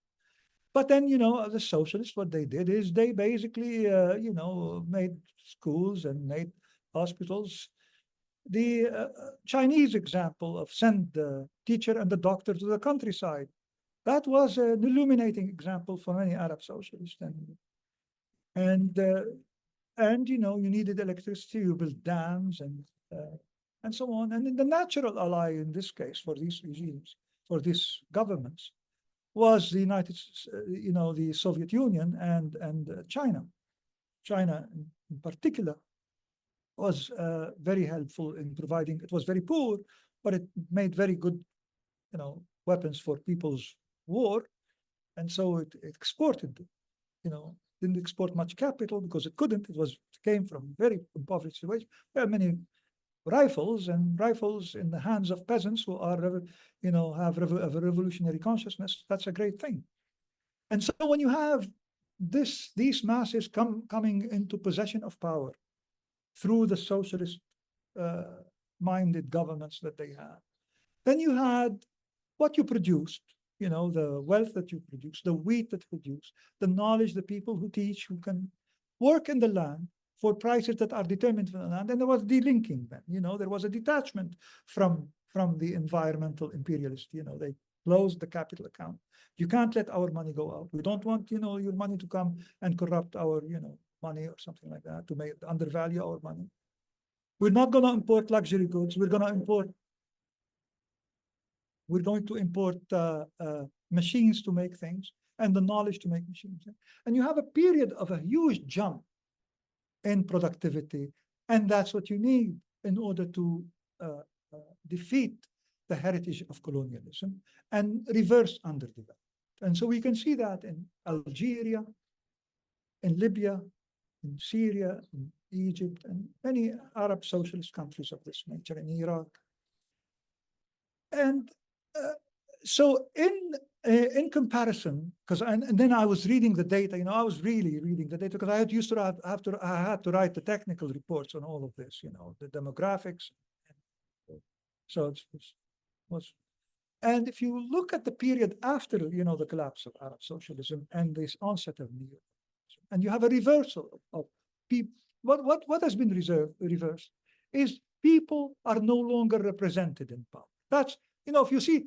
But then, you know, the socialists, what they did is they basically, you know, made schools and made hospitals. The Chinese example of send the teacher and the doctor to the countryside, that was an illuminating example for many Arab socialists. And you know, you needed electricity, you built dams and so on. And the natural ally in this case for these regimes, for these governments, was the you know, the Soviet Union and China. China in particular was very helpful in providing. It was very poor, but it made very good, you know, weapons for people's war, and so it exported. You know, didn't export much capital because it couldn't. It came from very impoverished situation. There are many rifles in the hands of peasants who are, you know, have a revolutionary consciousness. That's a great thing. And so when you have these masses coming into possession of power through the socialist minded governments that they had, then you had what you produced, you know, the wealth that you produce, the wheat that you produce, the knowledge, the people who teach, who can work in the land for prices that are determined from the land. And there was delinking then, you know, there was a detachment from the environmental imperialist, you know, they closed the capital account. You can't let our money go out. We don't want, you know, your money to come and corrupt our, you know, money or something like that, to undervalue our money. We're not going to import luxury goods. We're going to import machines to make things and the knowledge to make machines. And you have a period of a huge jump in productivity. And that's what you need in order to defeat the heritage of colonialism and reverse underdevelopment. And so we can see that in Algeria, in Libya, in Syria, in Egypt, and many Arab socialist countries of this nature, in Iraq. And so in comparison, and then I was reading the data, you know, I was really reading the data because I had to write the technical reports on all of this, you know, the demographics. So and if you look at the period after, you know, the collapse of Arab socialism and this onset of neoliberalism, and you have a reversal of people, what has been reversed is people are no longer represented in power. That's, if you see,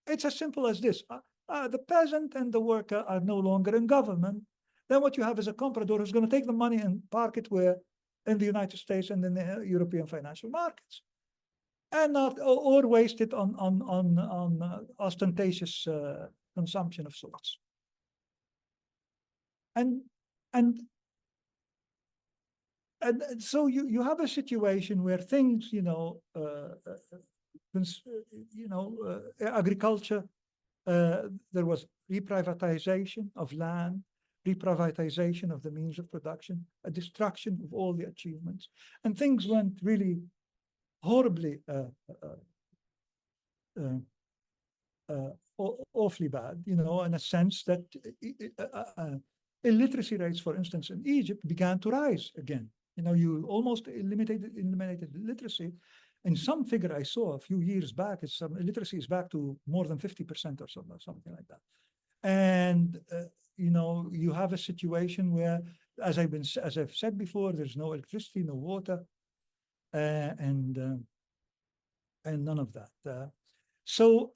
it's as simple as this. The peasant and the worker are no longer in government. Then what you have is a comprador who's going to take the money and park it where? In the United States and in the European financial markets, and not or waste it on ostentatious consumption of sorts. And so you have a situation where things, agriculture, there was reprivatization of land, reprivatization of the means of production, a destruction of all the achievements, and things went really horribly, awfully bad, in a sense that illiteracy rates, for instance, in Egypt began to rise again. You almost eliminated literacy. In some figure I saw a few years back, illiteracy is back to more than 50% or something like that. And you have a situation where, as I've said before, there's no electricity, no water, and none of that. So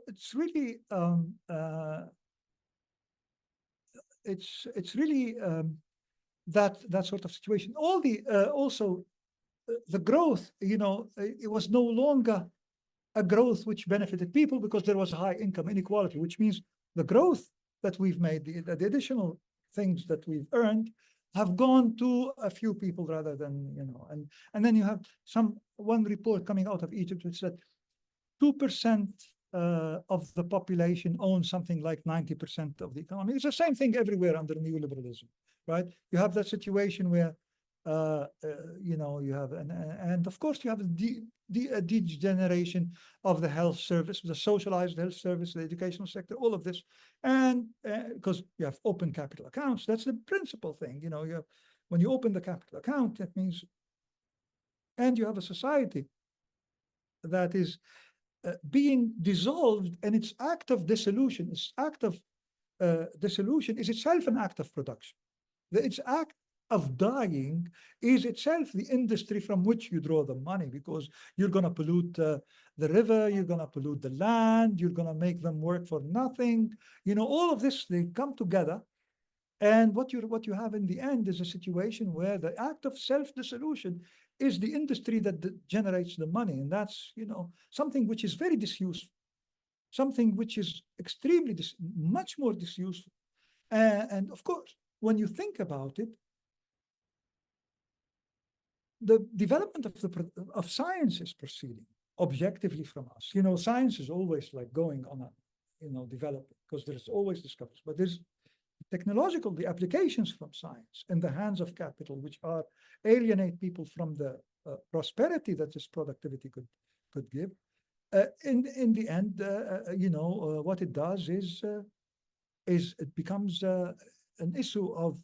it's really it's really that sort of situation. All the also the growth, it was no longer a growth which benefited people because there was a high income inequality, which means the growth that we've made, the additional things that we've earned, have gone to a few people rather than, and then you have one report coming out of Egypt which said 2% of the population owns something like 90% of the economy. It's the same thing everywhere under neoliberalism, right? You have that situation where, you have, and of course you have a degeneration of the health service, the socialized health service, the educational sector, all of this. And because you have open capital accounts, that's the principal thing. When you open the capital account, that means, and you have a society that is being dissolved, and its act of dissolution, dissolution is itself an act of production. Its act of dying is itself the industry from which you draw the money, because you're going to pollute the river, you're going to pollute the land, you're going to make them work for nothing. All of this, they come together. And what you have in the end is a situation where the act of self-dissolution is the industry that generates the money. And that's, something which is very disuseful, something which is extremely, much more disuseful. And of course, when you think about it, the development of science is proceeding objectively from us. Science is always like going on a, developing, because there's always discoveries, but there's the applications from science in the hands of capital, which are alienate people from the prosperity that this productivity could give. In the end, what it does is it becomes an issue of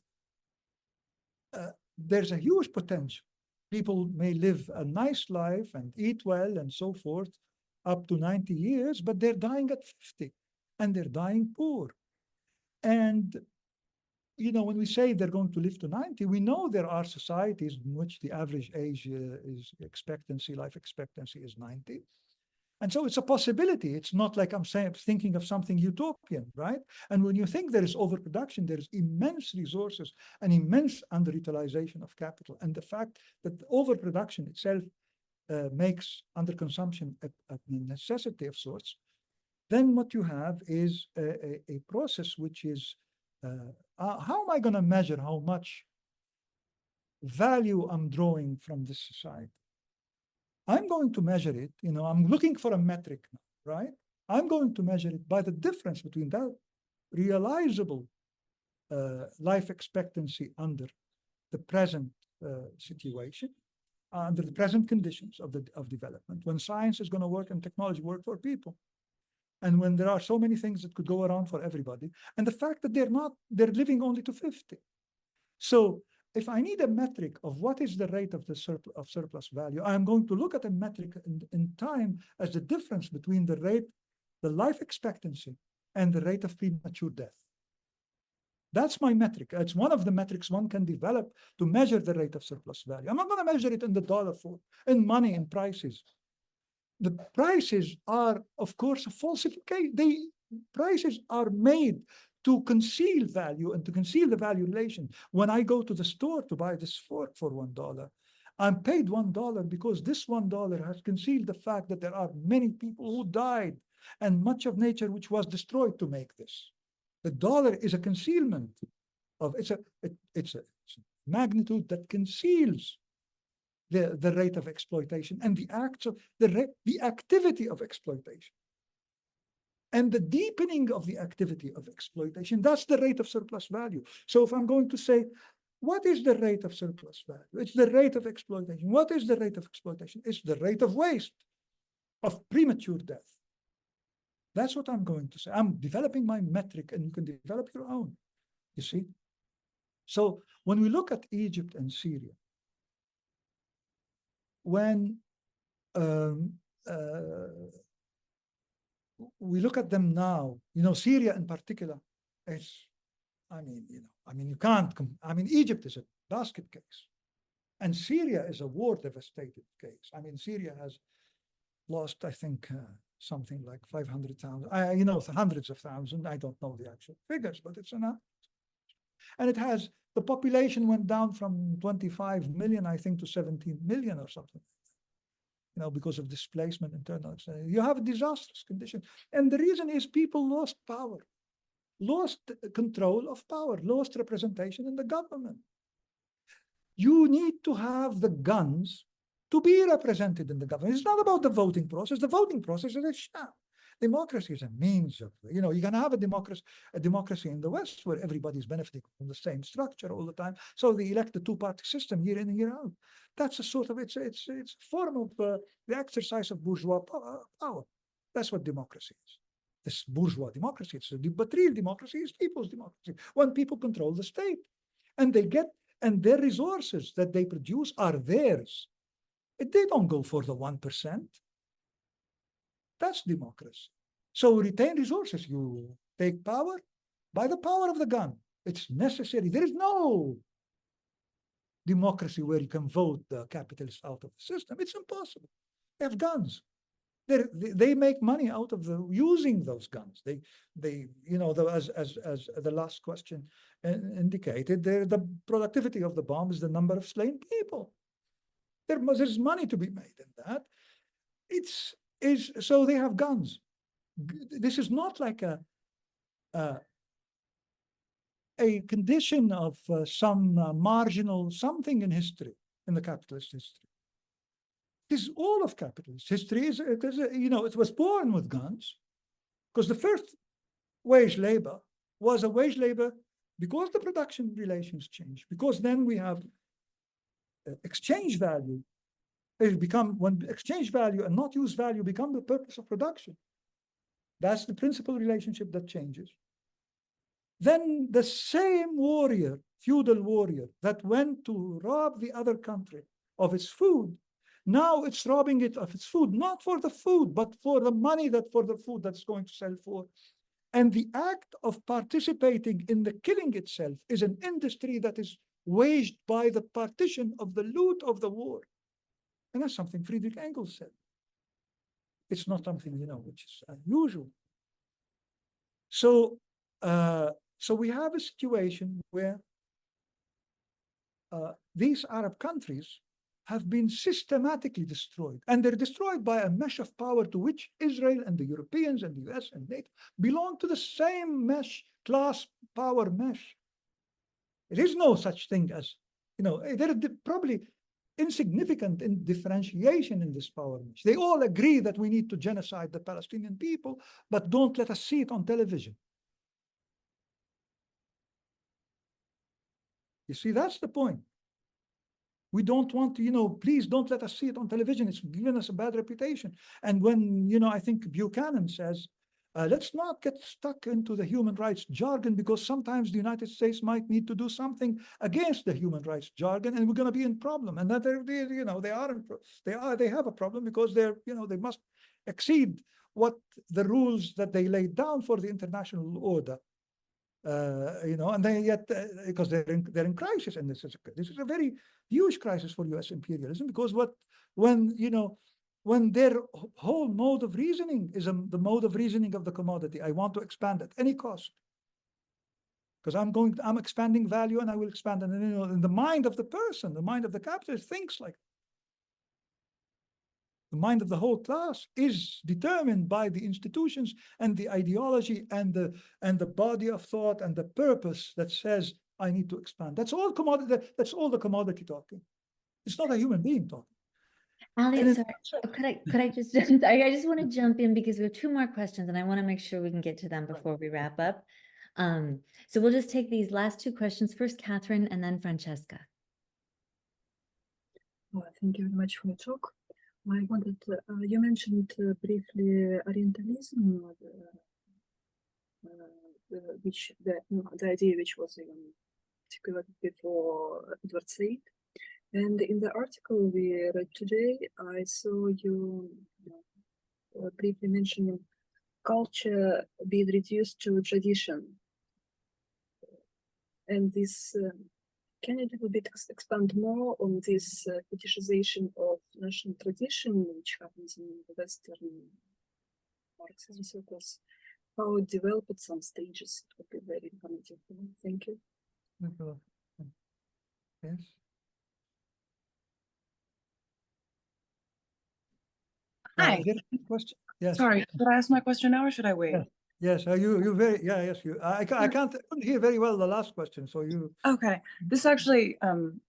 there's a huge potential. People may live a nice life and eat well and so forth up to 90 years, but they're dying at 50, and they're dying poor. And, when we say they're going to live to 90, we know there are societies in which the average age life expectancy is 90. And so it's a possibility. It's not like I'm thinking of something utopian, right? And when you think there is overproduction, there is immense resources and immense underutilization of capital. And the fact that overproduction itself makes underconsumption a necessity of sorts, then what you have is a process which is, how am I going to measure how much value I'm drawing from this society? I'm going to measure it, I'm looking for a metric now, right? I'm going to measure it by the difference between that realizable life expectancy under the present situation, under the present conditions of development, when science is going to work and technology work for people, and when there are so many things that could go around for everybody, and the fact that they're living only to 50. So if I need a metric of what is the rate of the surplus value, I'm going to look at a metric in time as the difference between the life expectancy and the rate of premature death. That's my metric. It's one of the metrics one can develop to measure the rate of surplus value. I'm not going to measure it in the dollar form, in money, in prices. The prices are, of course, a falsification. Prices are made to conceal value and to conceal the value relation. When I go to the store to buy this fork for $1, I'm paid $1 because this $1 has concealed the fact that there are many people who died and much of nature which was destroyed to make this. The dollar is a concealment of it's a magnitude that conceals the rate of exploitation and the acts of the activity of exploitation. And the deepening of the activity of exploitation, that's the rate of surplus value. So if I'm going to say, what is the rate of surplus value? It's the rate of exploitation. What is the rate of exploitation? It's the rate of waste, of premature death. That's what I'm going to say. I'm developing my metric, and you can develop your own, you see? So when we look at Egypt and Syria, when we look at them now, Syria in particular is, you can't, Egypt is a basket case, and Syria is a war devastated case. Syria has lost, I think, something like 500,000, hundreds of thousands. I don't know the actual figures, but it's enough. And it has, the population went down from 25 million, I think, to 17 million or something. Because of displacement, internal. You have a disastrous condition. And the reason is people lost power, lost control of power, lost representation in the government. You need to have the guns to be represented in the government. It's not about the voting process. The voting process is a sham. Democracy is a means of, you can have a democracy in the West where everybody's benefiting from the same structure all the time. So they elect the two-party system year in and year out. That's a sort of, it's a form of the exercise of bourgeois power. That's what democracy is. This bourgeois democracy, but real democracy is people's democracy, when people control the state. And their resources that they produce are theirs. They don't go for the 1%. That's democracy. So retain resources. You take power by the power of the gun. It's necessary. There is no democracy where you can vote the capitalists out of the system. It's impossible. They have guns. They make money out of using those guns. As the last question indicated, the productivity of the bomb is the number of slain people. There's money to be made in that. So they have guns. This is not like a condition of some marginal something in history, in the capitalist history. This is all of capitalist history. It was born with guns, because the first wage labor was a wage labor because the production relations changed, because then we have exchange value. When exchange value and not use value become the purpose of production. That's the principal relationship that changes. Then the same warrior, feudal warrior, that went to rob the other country of its food, now it's robbing it of its food, not for the food, but for the money for the food that's going to sell for. And the act of participating in the killing itself is an industry that is waged by the partition of the loot of the war. And that's something Friedrich Engels said. It's not something, which is unusual. So we have a situation where these Arab countries have been systematically destroyed. And they're destroyed by a mesh of power to which Israel and the Europeans and the US and NATO belong to the same mesh, class power mesh. There is no such thing as, there are probably insignificant in differentiation in this power mesh. They all agree that we need to genocide the Palestinian people, but don't let us see it on television. You see, that's the point. We don't want to, please don't let us see it on television. It's given us a bad reputation. And when, I think Buchanan says, let's not get stuck into the human rights jargon, because sometimes the United States might need to do something against the human rights jargon, and we're going to be in problem. And that they have a problem, because they must exceed what the rules that they laid down for the international order And they yet because they're in crisis, and this is a very huge crisis for U.S. imperialism, because when their whole mode of reasoning is the mode of reasoning of the commodity, I want to expand at any cost, because I'm expanding value, and I will expand, and in the mind of the person, the mind of the capitalist thinks like. The mind of the whole class is determined by the institutions and the ideology and the body of thought and the purpose that says I need to expand. That's all commodity. That's all the commodity talking. It's not a human being talking. Ali, sorry, could I just I just want to jump in because we have 2 more questions, and I want to make sure we can get to them before we wrap up. So we'll just take these last 2 questions. First, Catherine, and then Francesca. Well, thank you very much for your talk. I wanted to, you mentioned briefly Orientalism, the idea which was even articulated before Edward Said. And in the article we read today, I saw you briefly mentioning culture being reduced to tradition. And this, can you a little bit expand more on this fetishization of national tradition, which happens in the Western Marxism circles? How it developed at some stages? It would be very informative. Thank you. Yes. Hi. Question? Yes. Sorry, should I ask my question now or should I wait? Yes. You very yes. I couldn't hear very well the last question. So you. Okay. This actually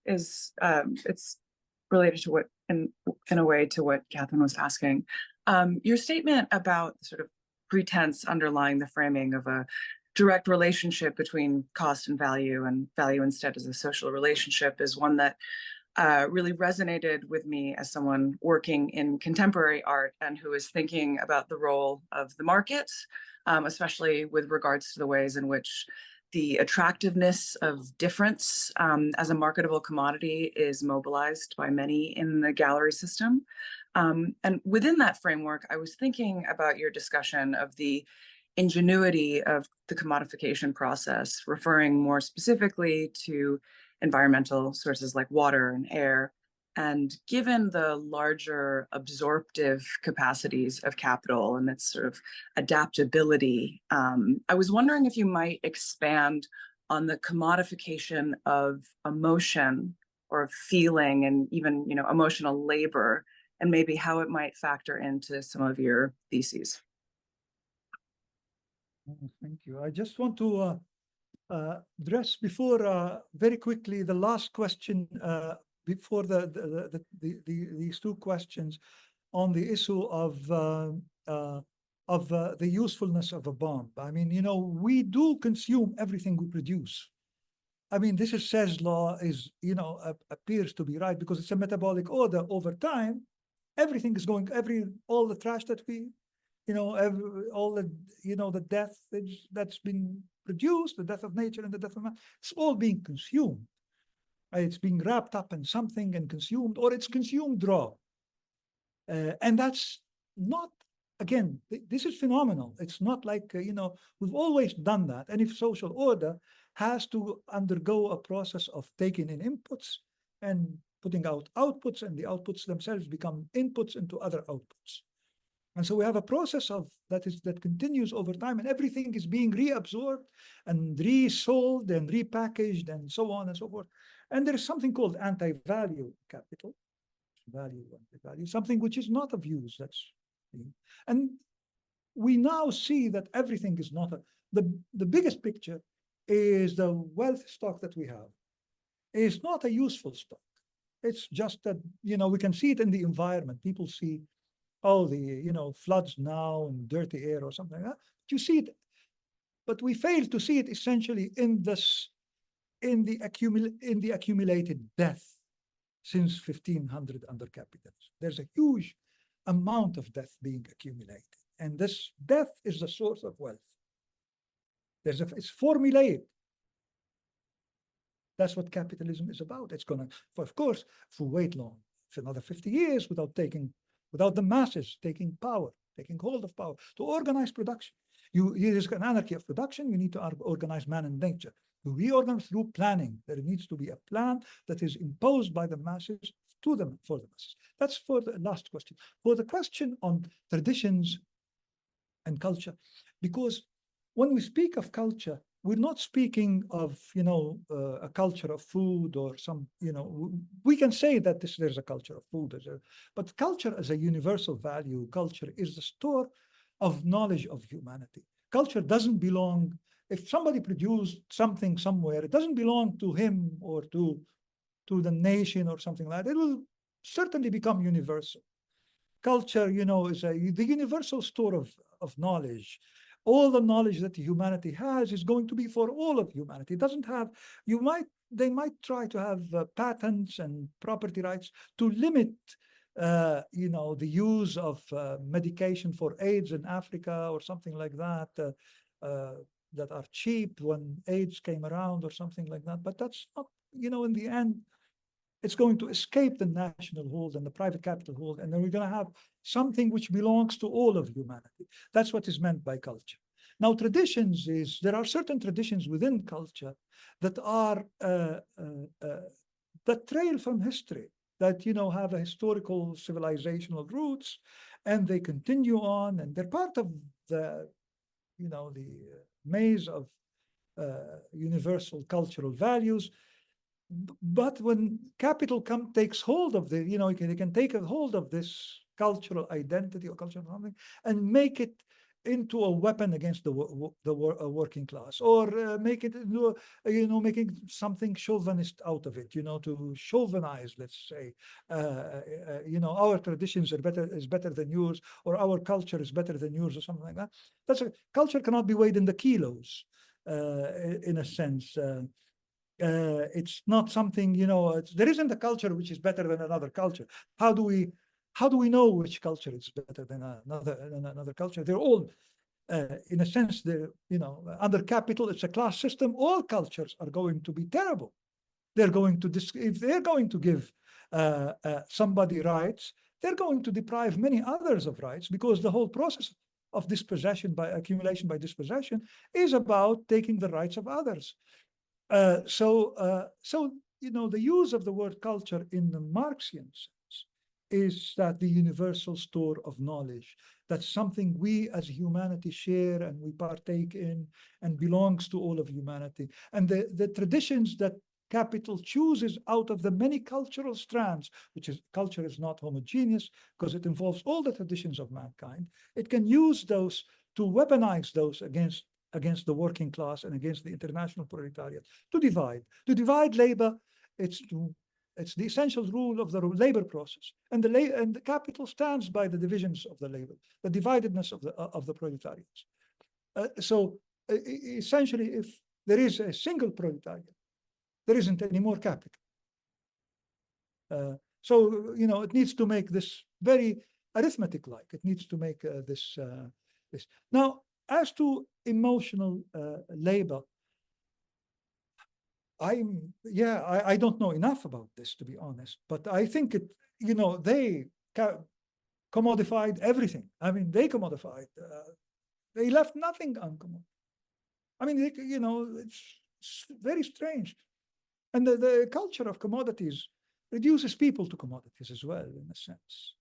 is it's related to what in a way to what Catherine was asking. Your statement about sort of pretense underlying the framing of a direct relationship between cost and value instead as a social relationship is one that really resonated with me as someone working in contemporary art and who is thinking about the role of the market, especially with regards to the ways in which the attractiveness of difference as a marketable commodity is mobilized by many in the gallery system. And within that framework, I was thinking about your discussion of the ingenuity of the commodification process, referring more specifically to environmental sources like water and air. And given the larger absorptive capacities of capital and its sort of adaptability, I was wondering if you might expand on the commodification of emotion or feeling and even, emotional labor, and maybe how it might factor into some of your theses. Thank you. I just want to address before very quickly the last question before these 2 questions on the issue of the usefulness of a bomb. I mean, we do consume everything we produce. I mean, this is Say's law is, appears to be right because it's a metabolic order over time. Everything is going, all the trash that we, all the, the death that's been produced, the death of nature and the death of man, it's all being consumed. It's being wrapped up in something and consumed, or it's consumed raw. And that's not, again, this is phenomenal. It's not like, we've always done that. And if social order has to undergo a process of taking in inputs and putting out outputs, and the outputs themselves become inputs into other outputs. And so we have a process that continues over time, and everything is being reabsorbed and resold and repackaged and so on and so forth. And there is something called anti-value capital, value, something which is not of use. And we now see that everything is not the biggest picture is the wealth stock that we have is not a useful stock. It's just that, we can see it in the environment. People see, the, floods now and dirty air or something like that. But you see it, but we fail to see it essentially in the accumulated death since 1500 under capitalism. There's a huge amount of death being accumulated. And this death is the source of wealth. It's formulaic. That's what capitalism is about. It's going to, of course, if we wait long, for another 50 years without the masses taking hold of power to organize production. There's an anarchy of production. You need to organize man and nature. To reorganize through planning. There needs to be a plan that is imposed by the masses to them for the masses. That's for the last question. For the question on traditions and culture, because when we speak of culture, we're not speaking of, a culture of food or some, we can say that there's a culture of food, but culture as a universal value, culture is the store of knowledge of humanity. Culture doesn't belong, if somebody produced something somewhere, it doesn't belong to him or to the nation or something like that. It will certainly become universal. Culture, is the universal store of knowledge. All the knowledge that humanity has is going to be for all of humanity. It doesn't have, they might try to have patents and property rights to limit, the use of medication for AIDS in Africa or something like that, that are cheap when AIDS came around or something like that. But that's not, in the end, it's going to escape the national hold and the private capital hold, and then we're going to have something which belongs to all of humanity. That's what is meant by culture. Now, traditions there are certain traditions within culture that are that trail from history, that have a historical civilizational roots, and they continue on, and they're part of the the maze of universal cultural values. But when capital takes hold of they can take a hold of this cultural identity or cultural something and make it into a weapon against the working class, or make it into making something chauvinist out of it, to chauvinize, let's say, our traditions are better than yours, or our culture is better than yours, or something like that. Culture cannot be weighed in the kilos, in a sense. It's not something, there isn't a culture which is better than another culture. How do we know which culture is better than another culture? They're all, in a sense, they're, under capital, it's a class system. All cultures are going to be terrible. They're going to, if they're going to give somebody rights, they're going to deprive many others of rights, because the whole process of dispossession by accumulation by dispossession is about taking the rights of others. So the use of the word culture in the Marxian sense is that the universal store of knowledge. That's something we as humanity share and we partake in, and belongs to all of humanity. And the traditions that capital chooses out of the many cultural strands, which is, culture is not homogeneous because it involves all the traditions of mankind. It can use those to weaponize those against the working class and against the international proletariat, to divide labor. It's the essential rule of the labor process, and the capital stands by the divisions of the labor, the dividedness of the proletariats. So essentially, if there is a single proletariat, there isn't any more capital. So it needs to make this very arithmetic-like. It needs to make this. Now, as to emotional labor, I don't know enough about this, to be honest, but I think they commodified everything. I mean, they commodified. They left nothing uncommodified. I mean, it's very strange. And the culture of commodities reduces people to commodities as well, in a sense.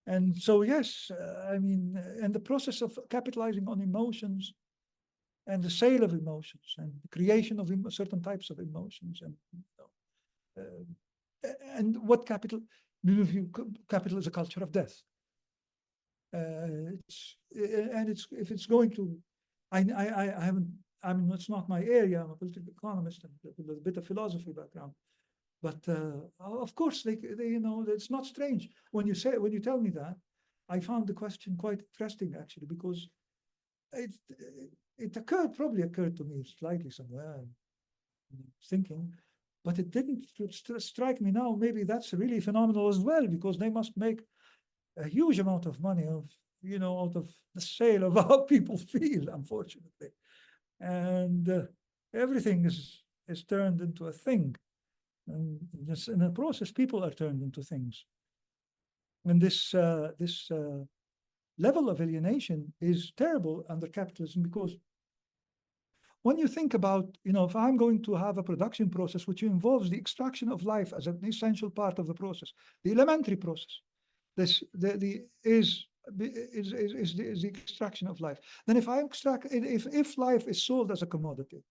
And so, yes, and the process of capitalizing on emotions and the sale of emotions and the creation of certain types of emotions, and what capital is a culture of death. If it's going to, I haven't. I mean, it's not my area. I'm a political economist and with a bit of philosophy background. But of course, it's not strange when you tell me that. I found the question quite interesting, actually, because it probably occurred to me slightly somewhere, thinking, but it didn't strike me now. Maybe that's really phenomenal as well, because they must make a huge amount of money out of the sale of how people feel, unfortunately, and everything is turned into a thing. And just in the process, people are turned into things. And this level of alienation is terrible under capitalism, because when you think about, if I'm going to have a production process which involves the extraction of life as an essential part of the process, the elementary process, this is the extraction of life. Then if I extract, if life is sold as a commodity,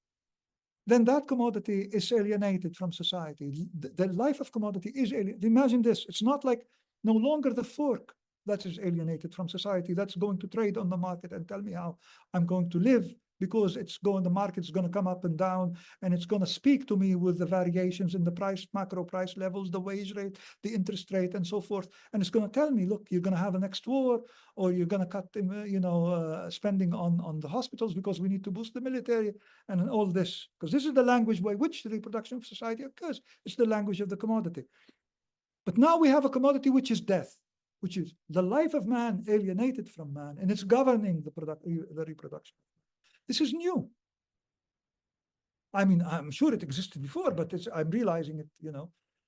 then that commodity is alienated from society. The life of commodity is alienated. Imagine this, it's not like no longer the fork that is alienated from society, that's going to trade on the market and tell me how I'm going to live, because the market's going to come up and down, and it's going to speak to me with the variations in the price, macro price levels, the wage rate, the interest rate, and so forth. And it's going to tell me, look, you're going to have a next war, or you're going to cut, spending on the hospitals because we need to boost the military, and all this, because this is the language by which the reproduction of society occurs. It's the language of the commodity. But now we have a commodity which is death, which is the life of man alienated from man, and it's governing the reproduction. This is new. I mean, I'm sure it existed before, but I'm realizing it,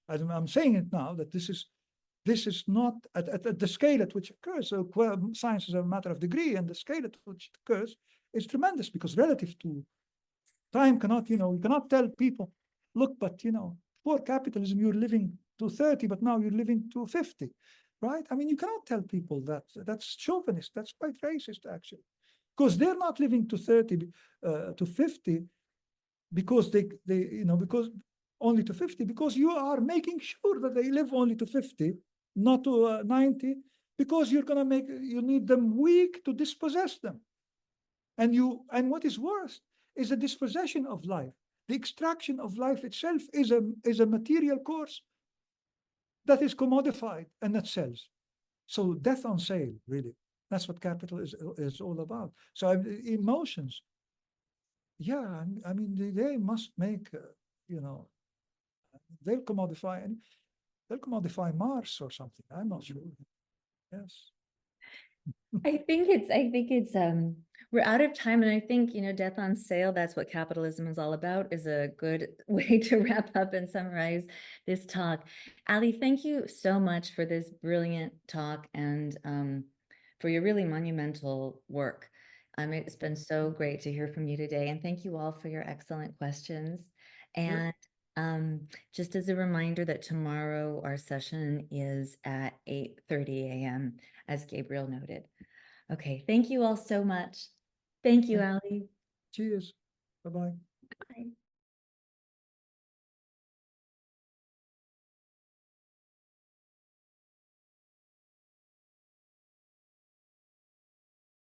as I'm saying it now, that this is not at the scale at which it occurs. So science is a matter of degree, and the scale at which it occurs is tremendous, because relative to time cannot, you cannot tell people, look, but, for capitalism, you're living to 30, but now you're living to 50, right? I mean, you cannot tell people that. That's chauvinist. That's quite racist, actually. Because they're not living to 30, to 50, because because only to 50, because you are making sure that they live only to 50, not to 90, because you need them weak to dispossess them. And what is worse is the dispossession of life. The extraction of life itself is a material course that is commodified and that sells. So death on sale, really. That's what capital is all about. So emotions, yeah, I mean, they must make, they'll commodify Mars or something. I'm not sure. Yes. I think it's we're out of time, and I think, death on sale, that's what capitalism is all about, is a good way to wrap up and summarize this talk. Ali, thank you so much for this brilliant talk, and for your really monumental work. It's been so great to hear from you today, and thank you all for your excellent questions. And just as a reminder that tomorrow our session is at 8:30 a.m., as Gabriel noted. Okay, thank you all so much. Thank you, Ali. Cheers. Bye-bye.